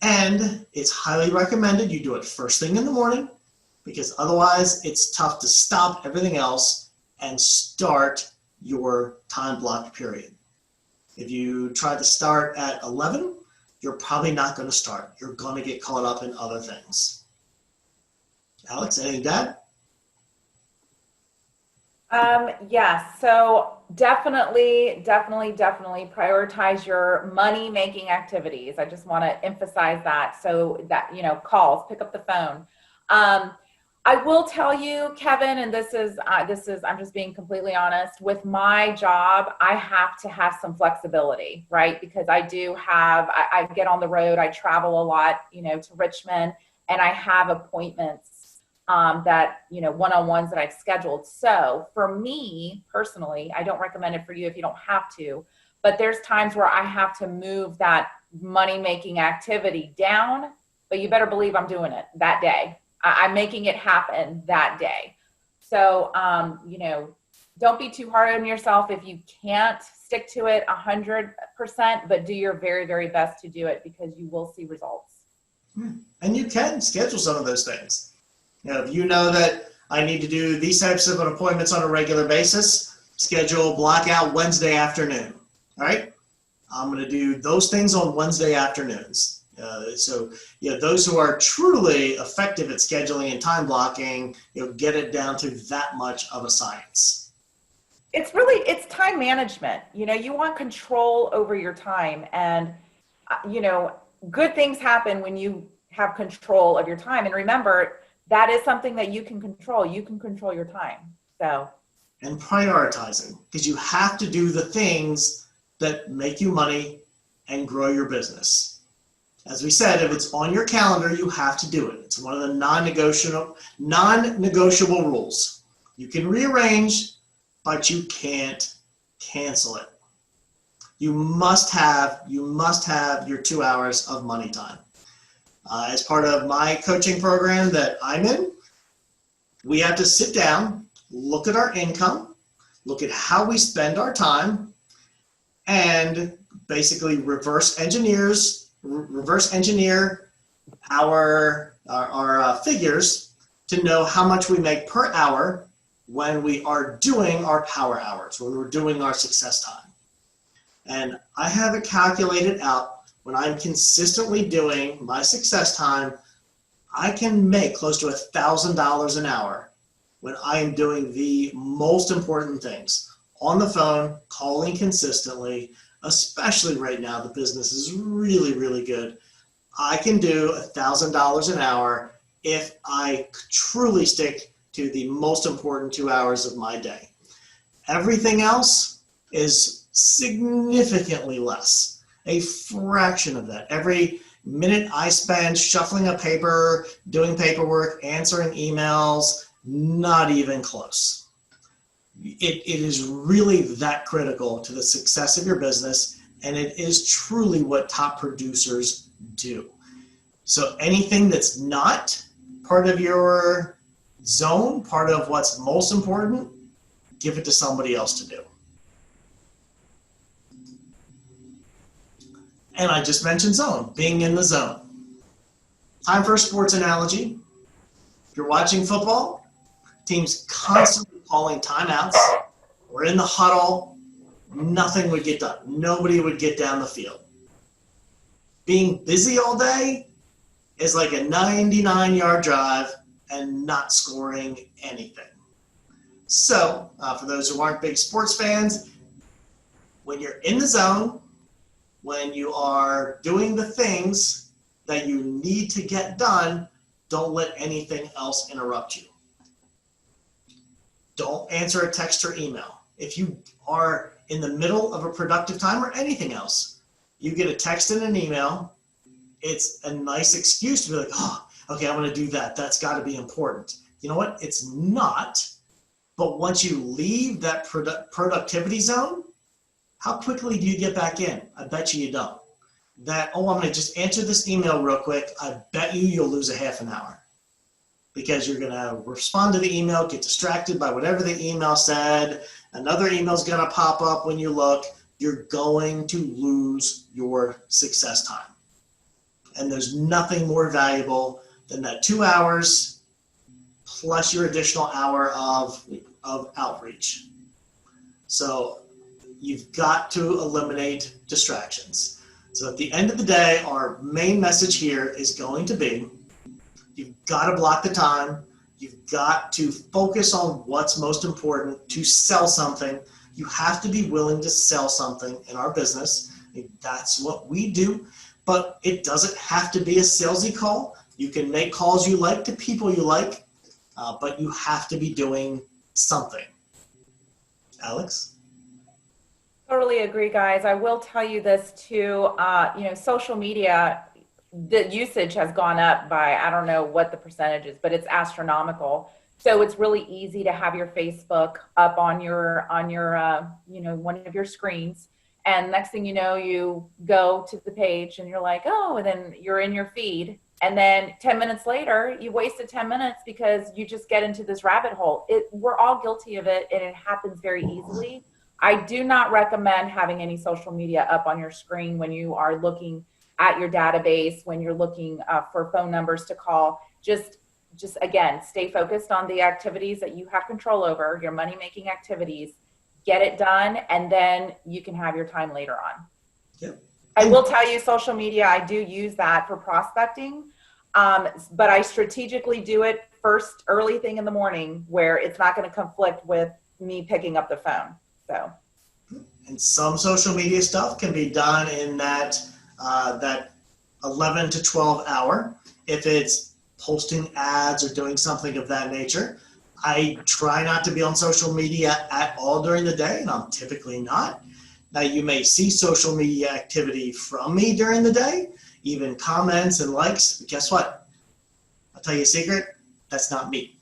And it's highly recommended you do it first thing in the morning because otherwise it's tough to stop everything else and start your time block period. If you try to start at 11, you're probably not going to start. You're going to get caught up in other things. Alex, anything to add?
Yes. So definitely prioritize your money making activities. I just want to emphasize that. So that, calls, pick up the phone. I will tell you, Kevin, and this is, I'm just being completely honest with my job. I have to have some flexibility, right? Because I get on the road, I travel a lot, to Richmond, and I have appointments that, one-on-ones that I've scheduled. So for me personally, I don't recommend it for you if you don't have to, but there's times where I have to move that money-making activity down, but you better believe I'm doing it that day. I'm making it happen that day. So, don't be too hard on yourself if you can't stick to it 100%, but do your very, very best to do it because you will see results.
And you can schedule some of those things. If you know that I need to do these types of appointments on a regular basis, block out Wednesday afternoon. All right. I'm going to do those things on Wednesday afternoons. So those who are truly effective at scheduling and time blocking, get it down to that much of a science.
It's time management. You want control over your time, and, good things happen when you have control of your time. And remember, that is something that you can control. You can control your time. So.
And prioritizing, because you have to do the things that make you money and grow your business. As we said, if it's on your calendar, you have to do it. It's one of the non-negotiable rules. You can rearrange, but you can't cancel it. You must have your 2 hours of money time. As part of my coaching program that I'm in, we have to sit down, look at our income, look at how we spend our time, and basically reverse engineer our figures to know how much we make per hour when we are doing our power hours, when we're doing our success time. And I have it calculated out. When I'm consistently doing my success time, I can make close to $1,000 an hour when I am doing the most important things. On the phone, calling consistently, especially right now, the business is really, really good. I can do $1,000 an hour if I truly stick to the most important 2 hours of my day. Everything else is significantly less, a fraction of that. Every minute I spend shuffling a paper, doing paperwork, answering emails, not even close. It is really that critical to the success of your business, and it is truly what top producers do. So anything that's not part of your zone, part of what's most important, give it to somebody else to do. And I just mentioned zone, being in the zone. Time for a sports analogy. If you're watching football, teams constantly calling timeouts. We're in the huddle, nothing would get done. Nobody would get down the field. Being busy all day is like a 99-yard drive and not scoring anything. So, for those who aren't big sports fans, when you're in the zone, when you are doing the things that you need to get done, don't let anything else interrupt you. Don't answer a text or email. If you are in the middle of a productive time or anything else, you get a text and an email, it's a nice excuse to be like, oh, okay, I'm going to do that. That's got to be important. You know what? It's not. But once you leave that productivity zone, how quickly do you get back in? I bet you don't. I'm going to just answer this email real quick. I bet you'll lose a half an hour. because you're going to respond to the email, get distracted by whatever the email said. Another email is going to pop up when you look. You're going to lose your success time. And there's nothing more valuable than that 2 hours plus your additional hour of outreach. So you've got to eliminate distractions. So at the end of the day, our main message here is going to be, you've got to block the time. You've got to focus on what's most important to sell something. You have to be willing to sell something in our business. That's what we do, but it doesn't have to be a salesy call. You can make calls you like to people you like, but you have to be doing something. Alex?
Totally agree, guys. I will tell you this too. Social media, the usage has gone up by, I don't know what the percentage is, but it's astronomical. So it's really easy to have your Facebook up on your one of your screens. And next thing you know, you go to the page and you're like, oh, and then you're in your feed. And then 10 minutes later, you wasted 10 minutes because you just get into this rabbit hole. We're all guilty of it, and it happens very easily. I do not recommend having any social media up on your screen when you are looking at your database, when you're looking for phone numbers to call. Just again, stay focused on the activities that you have control over, your money-making activities. Get it done, and then you can have your time later on.
Yep.
I will tell you, social media, I do use that for prospecting, but I strategically do it first, early thing in the morning, where it's not going to conflict with me picking up the phone. So,
and some social media stuff can be done in that 11 to 12 hour. If it's posting ads or doing something of that nature, I try not to be on social media at all during the day, and I'm typically not. Now, you may see social media activity from me during the day, even comments and likes, but guess what? I'll tell you a secret, that's not me.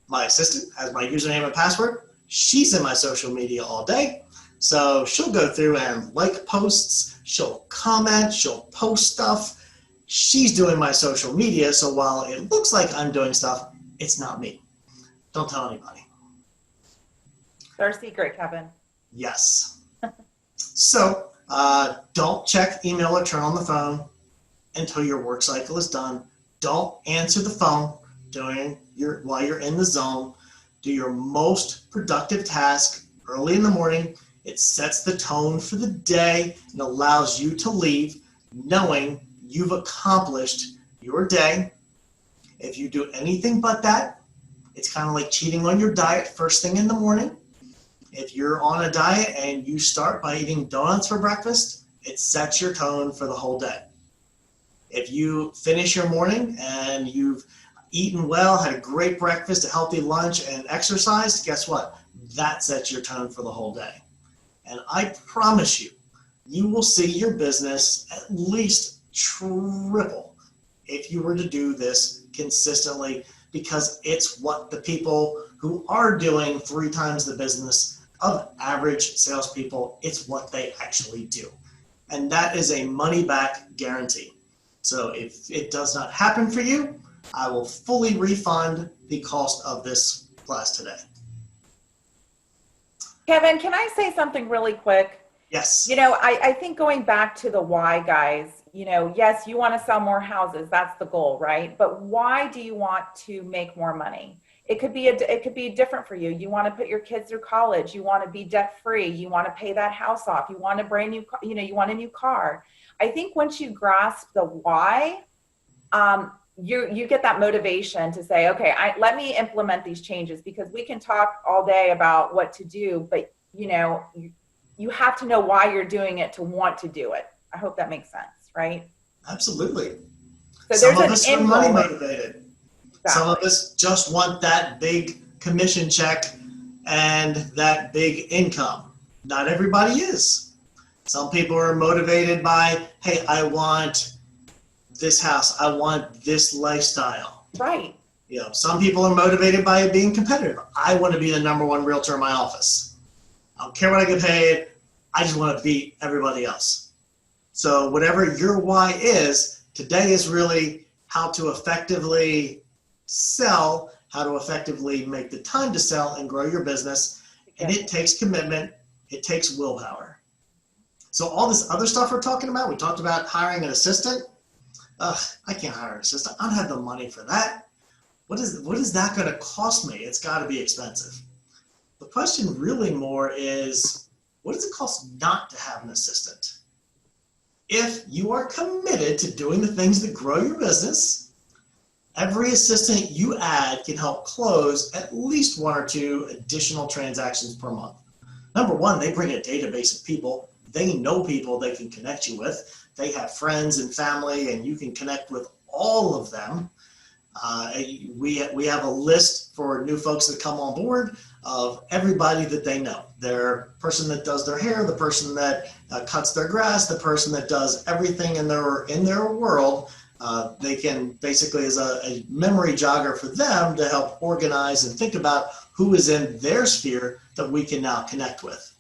My assistant has my username and password. She's in my social media all day. So she'll go through and like posts, she'll comment, she'll post stuff. She's doing my social media, so while it looks like I'm doing stuff, it's not me. Don't tell anybody.
it's our secret, Kevin.
Yes. So don't check email or turn on the phone until your work cycle is done. Don't answer the phone while you're in the zone. Do your most productive task early in the morning. It sets the tone for the day and allows you to leave knowing you've accomplished your day. If you do anything but that, it's kind of like cheating on your diet first thing in the morning. If you're on a diet and you start by eating donuts for breakfast, it sets your tone for the whole day. If you finish your morning and you've eaten well, had a great breakfast, a healthy lunch, and exercised, guess what? That sets your tone for the whole day. And I promise you, you will see your business at least triple if you were to do this consistently, because it's what the people who are doing 3 times the business of average salespeople, it's what they actually do. And that is a money back guarantee. So if it does not happen for you, I will fully refund the cost of this class today.
Kevin, can I say something really quick?
Yes.
I think going back to the why, guys, yes, you want to sell more houses. That's the goal, right? But why do you want to make more money? It could be different for you. You want to put your kids through college. You want to be debt free. You want to pay that house off. You want a brand new, you want a new car. I think once you grasp the why, you get that motivation to say, okay, let me implement these changes, because we can talk all day about what to do, but you have to know why you're doing it to want to do it. I hope that makes sense, right?
Absolutely.
So
Some
there's
of us
an
are
end
money
goal.
motivated. Some of us just want that big commission check and that big income. Not everybody is. Some people are motivated by, hey, I want this house. I want this lifestyle.
Right.
Some people are motivated by being competitive. I want to be the #1 realtor in my office. I don't care what I get paid. I just want to beat everybody else. So whatever your why is, today is really how to effectively sell, how to effectively make the time to sell and grow your business. And it takes commitment, it takes willpower. So all this other stuff we're talking about, we talked about hiring an assistant. I can't hire an assistant. I don't have the money for that. What is that going to cost me? It's got to be expensive. The question really more is, what does it cost not to have an assistant? If you are committed to doing the things that grow your business, every assistant you add can help close at least 1 or 2 additional transactions per month. Number one, they bring a database of people. They know people they can connect you with. They have friends and family, and you can connect with all of them. We have a list for new folks that come on board of everybody that they know. Their person that does their hair, the person that cuts their grass, the person that does everything in their world. They can basically, as a memory jogger for them, to help organize and think about who is in their sphere that we can now connect with.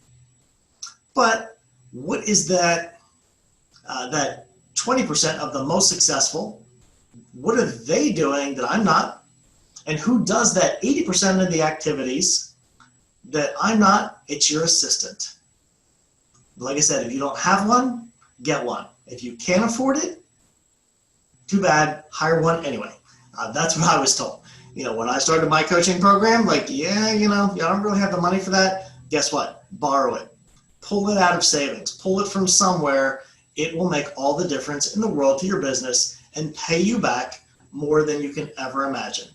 But what is that 20% of the most successful? What are they doing that I'm not? And who does that 80% of the activities that I'm not? It's your assistant. Like I said, if you don't have one, get one. If you can't afford it, too bad, hire one anyway. That's what I was told. When I started my coaching program, you don't really have the money for that. Guess what? Borrow it. Pull it out of savings. Pull it from somewhere. It will make all the difference in the world to your business and pay you back more than you can ever imagine.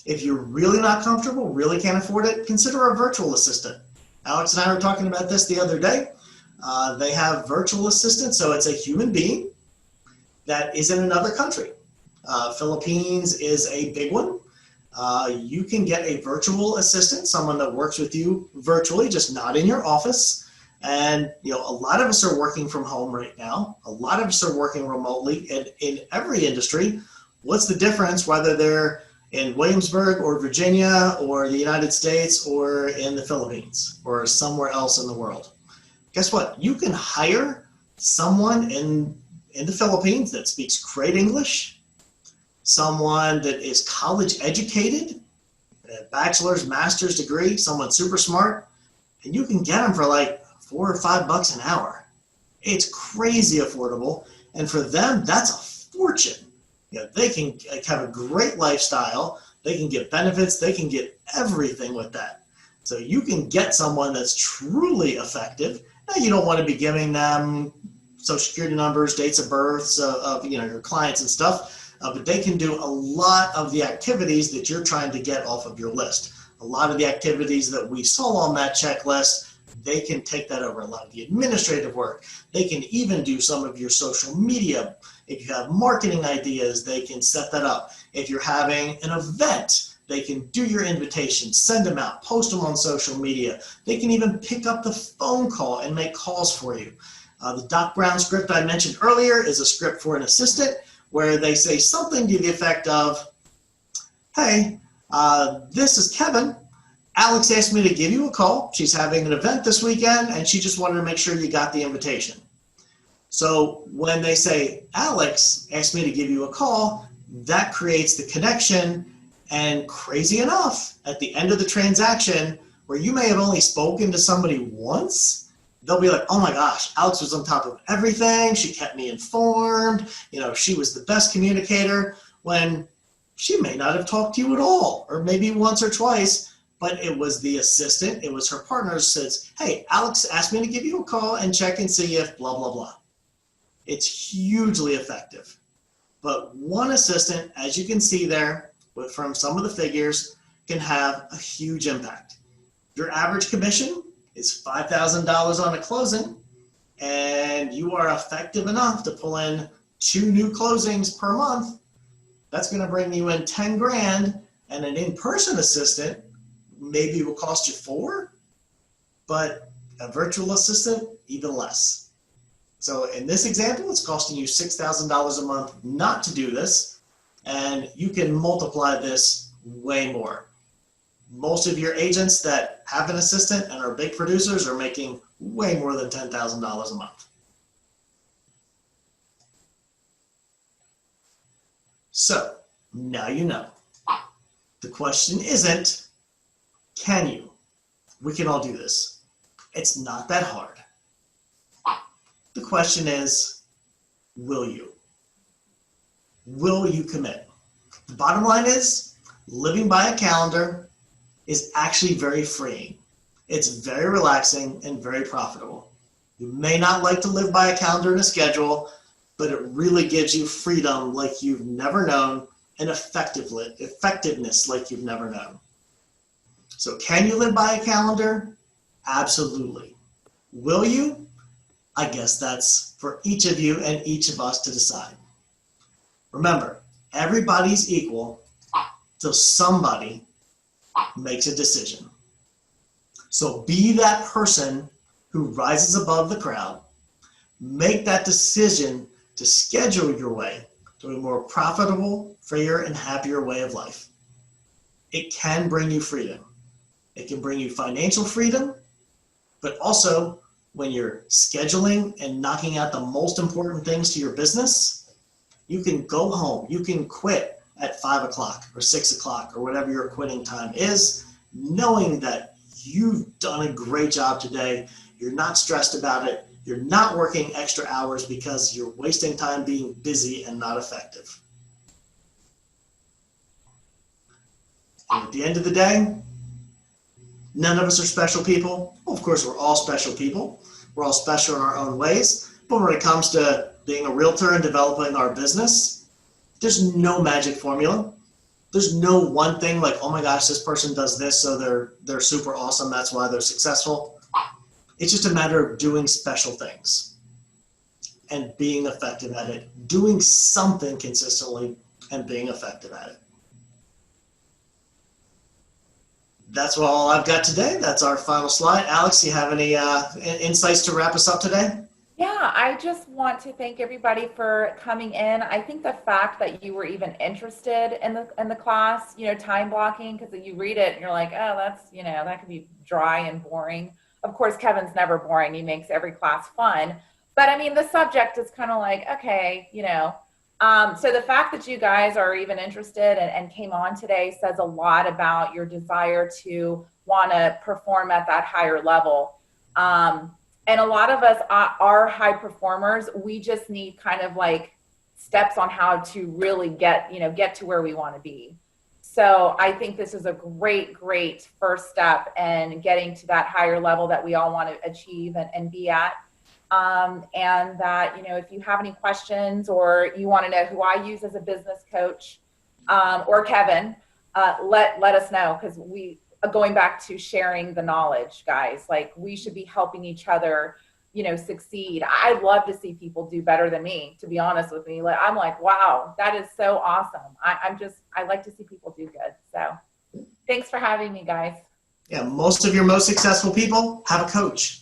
If you're really not comfortable, really can't afford it, consider a virtual assistant. Alex and I were talking about this the other day. They have virtual assistants, so it's a human being that is in another country. Philippines is a big one. You can get a virtual assistant, someone that works with you virtually, just not in your office. And a lot of us are working from home right now. A lot of us are working remotely, and in every industry. What's the difference whether they're in Williamsburg or Virginia or the United States or in the Philippines or somewhere else in the world? Guess what? You can hire someone in the Philippines that speaks great English, someone that is college educated, a bachelor's, master's degree, someone super smart, and you can get them for $4 or $5 an hour. It's crazy affordable, and for them, that's a fortune. They can have a great lifestyle, they can get benefits, they can get everything with that. So you can get someone that's truly effective. Now, you don't want to be giving them social security numbers, dates of births of your clients and stuff, but they can do a lot of the activities that you're trying to get off of your list. A lot of the activities that we saw on that checklist, they can take that over. A lot of the administrative work. They can even do some of your social media. If you have marketing ideas, they can set that up. If you're having an event, they can do your invitations, send them out, post them on social media. They can even pick up the phone call and make calls for you. The Doc Brown script I mentioned earlier is a script for an assistant where they say something to the effect of, hey, this is Kevin. Alex asked me to give you a call. She's having an event this weekend, and she just wanted to make sure you got the invitation. So when they say, Alex asked me to give you a call, that creates the connection. And crazy enough, at the end of the transaction, where you may have only spoken to somebody once, they'll be like, oh my gosh, Alex was on top of everything. She kept me informed. She was the best communicator, when she may not have talked to you at all, or maybe once or twice. But it was the assistant, it was her partner who says, hey, Alex asked me to give you a call and check and see if blah, blah, blah. It's hugely effective. But one assistant, as you can see there, from some of the figures, can have a huge impact. Your average commission is $5,000 on a closing, and you are effective enough to pull in 2 new closings per month. That's going to bring you in 10 grand, and an in-person assistant maybe will cost you 4, but a virtual assistant, even less. So in this example, it's costing you $6,000 a month not to do this, and you can multiply this way more. Most of your agents that have an assistant and are big producers are making way more than $10,000 a month. So now you know. The question isn't, can you? We can all do this. It's not that hard. The question is, will you? Will you commit? The bottom line is, living by a calendar is actually very freeing. It's very relaxing and very profitable. You may not like to live by a calendar and a schedule, but it really gives you freedom like you've never known and effectiveness like you've never known. So can you live by a calendar? Absolutely. Will you? I guess that's for each of you and each of us to decide. Remember, everybody's equal till somebody makes a decision. So be that person who rises above the crowd. Make that decision to schedule your way to a more profitable, freer, and happier way of life. It can bring you freedom. It can bring you financial freedom, but also when you're scheduling and knocking out the most important things to your business, you can go home, you can quit at 5 o'clock or 6 o'clock or whatever your quitting time is, knowing that you've done a great job today. You're not stressed about it. You're not working extra hours because you're wasting time being busy and not effective. And at the end of the day, none of us are special people. Well, of course, we're all special people. We're all special in our own ways. But when it comes to being a realtor and developing our business, there's no magic formula. There's no one thing like, oh my gosh, this person does this, so they're super awesome. That's why they're successful. It's just a matter of doing special things and being effective at it, doing something consistently and being effective at it. That's all I've got today. That's our final slide. Alex, you have any insights to wrap us up today?
Yeah, I just want to thank everybody for coming in. I think the fact that you were even interested in the class, time blocking, because you read it and you're like, oh, that's, that could be dry and boring. Of course, Kevin's never boring. He makes every class fun. But I mean, the subject is kind of like, okay, so the fact that you guys are even interested and came on today says a lot about your desire to want to perform at that higher level. And a lot of us are high performers. We just need kind of like steps on how to really get to where we want to be. So I think this is a great, great first step in getting to that higher level that we all want to achieve and be at. And that, if you have any questions or you want to know who I use as a business coach, or Kevin, let us know, because going back to sharing the knowledge, guys, like we should be helping each other, succeed. I'd love to see people do better than me, to be honest with me. Like, I'm like, wow, that is so awesome. I like to see people do good. So thanks for having me, guys.
Yeah, most of your most successful people have a coach.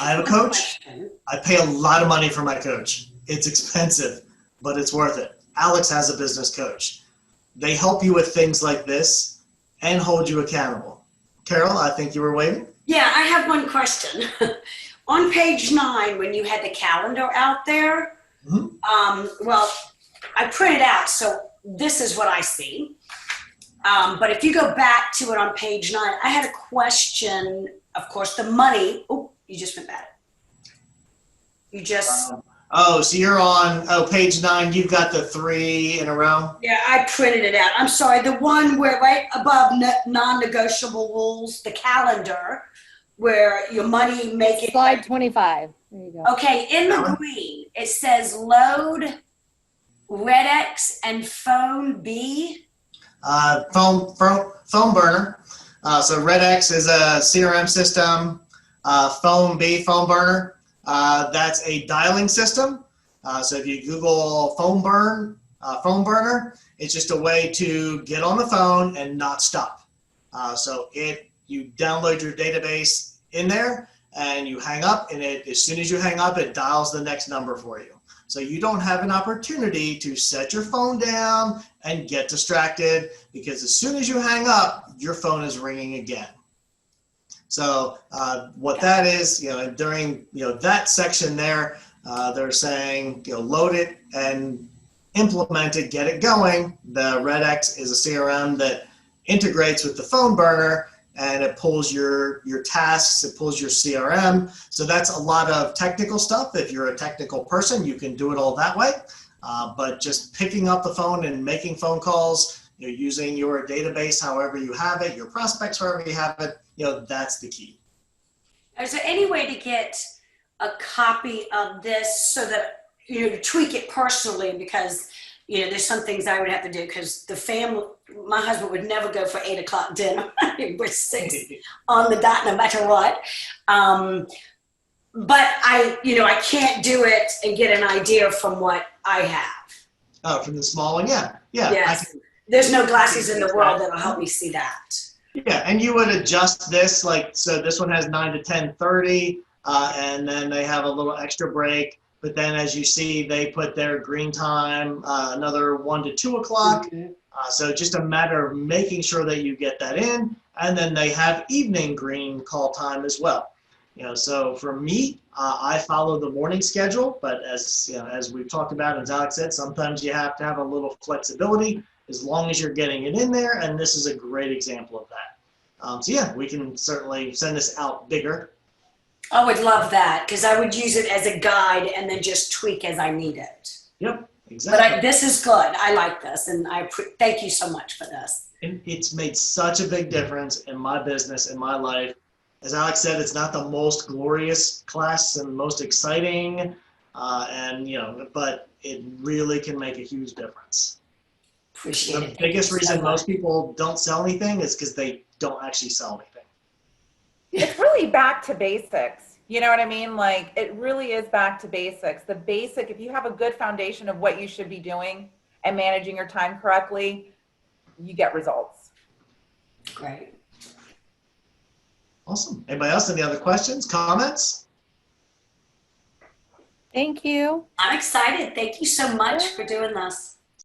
I have a coach. I pay a lot of money for my coach. It's expensive, but it's worth it. Alex has a business coach. They help you with things like this and hold you accountable. Carol, I think you were waiting.
Yeah, I have one question. On page 9, when you had the calendar out there, well, I printed out, so this is what I see. But if you go back to it on page 9, I had a question. Of course, the money. Oh, you just went back. You just.
So you're on page 9. You've got the 3 in a row.
Yeah, I printed it out. I'm sorry. The one where right above non-negotiable rules, the calendar, where your money make it.
Slide 25. There you go.
Okay, in the green, it says load, RedX, and phone B.
Phone burner. So RedX is a CRM system. Phone burner. That's a dialing system. So if you Google phone burner, it's just a way to get on the phone and not stop. So you download your database in there and you hang up, and as soon as you hang up, it dials the next number for you. So you don't have an opportunity to set your phone down and get distracted, because as soon as you hang up, your phone is ringing again. So what that is, during that section there, they're saying load it and implement it, get it going. The RedX is a CRM that integrates with the phone burner, and it pulls your tasks, it pulls your CRM. So that's a lot of technical stuff. If you're a technical person, you can do it all that way. But just picking up the phone and making phone calls, using your database however you have it, your prospects however you have it, that's the key.
Is there any way to get a copy of this so that to tweak it personally? Because there's some things I would have to do because the family, my husband would never go for 8 o'clock dinner. We're 6 on the dot, no matter what. But I can't do it and get an idea from what I have.
Oh, from the small one, yeah.
Yes. There's no glasses in the world that'll help me see that.
Yeah, and you would adjust this, so this one has 9 to 10:30, and then they have a little extra break. But then, as you see, they put their green time, another 1 to 2 o'clock.
Mm-hmm.
So just a matter of making sure that you get that in. And then they have evening green call time as well. So for me, I follow the morning schedule. But as we've talked about, as Alex said, sometimes you have to have a little flexibility as long as you're getting it in there. And this is a great example of that. So yeah, we can certainly send this out bigger.
I would love that because I would use it as a guide and then just tweak as I need it.
Yep, exactly.
But this is good. I like this, and thank you so much for this.
And it's made such a big difference in my business, in my life. As Alex said, it's not the most glorious class and most exciting, but it really can make a huge difference.
Appreciate it.
The biggest reason most people don't sell anything is because they don't actually sell anything.
It's really back to basics. You know what I mean? Like, it really is back to basics. The basic, if you have a good foundation of what you should be doing and managing your time correctly, you get results.
Great.
Awesome. Anybody else? Any other questions, comments?
Thank you.
I'm excited. Thank you so much for doing this.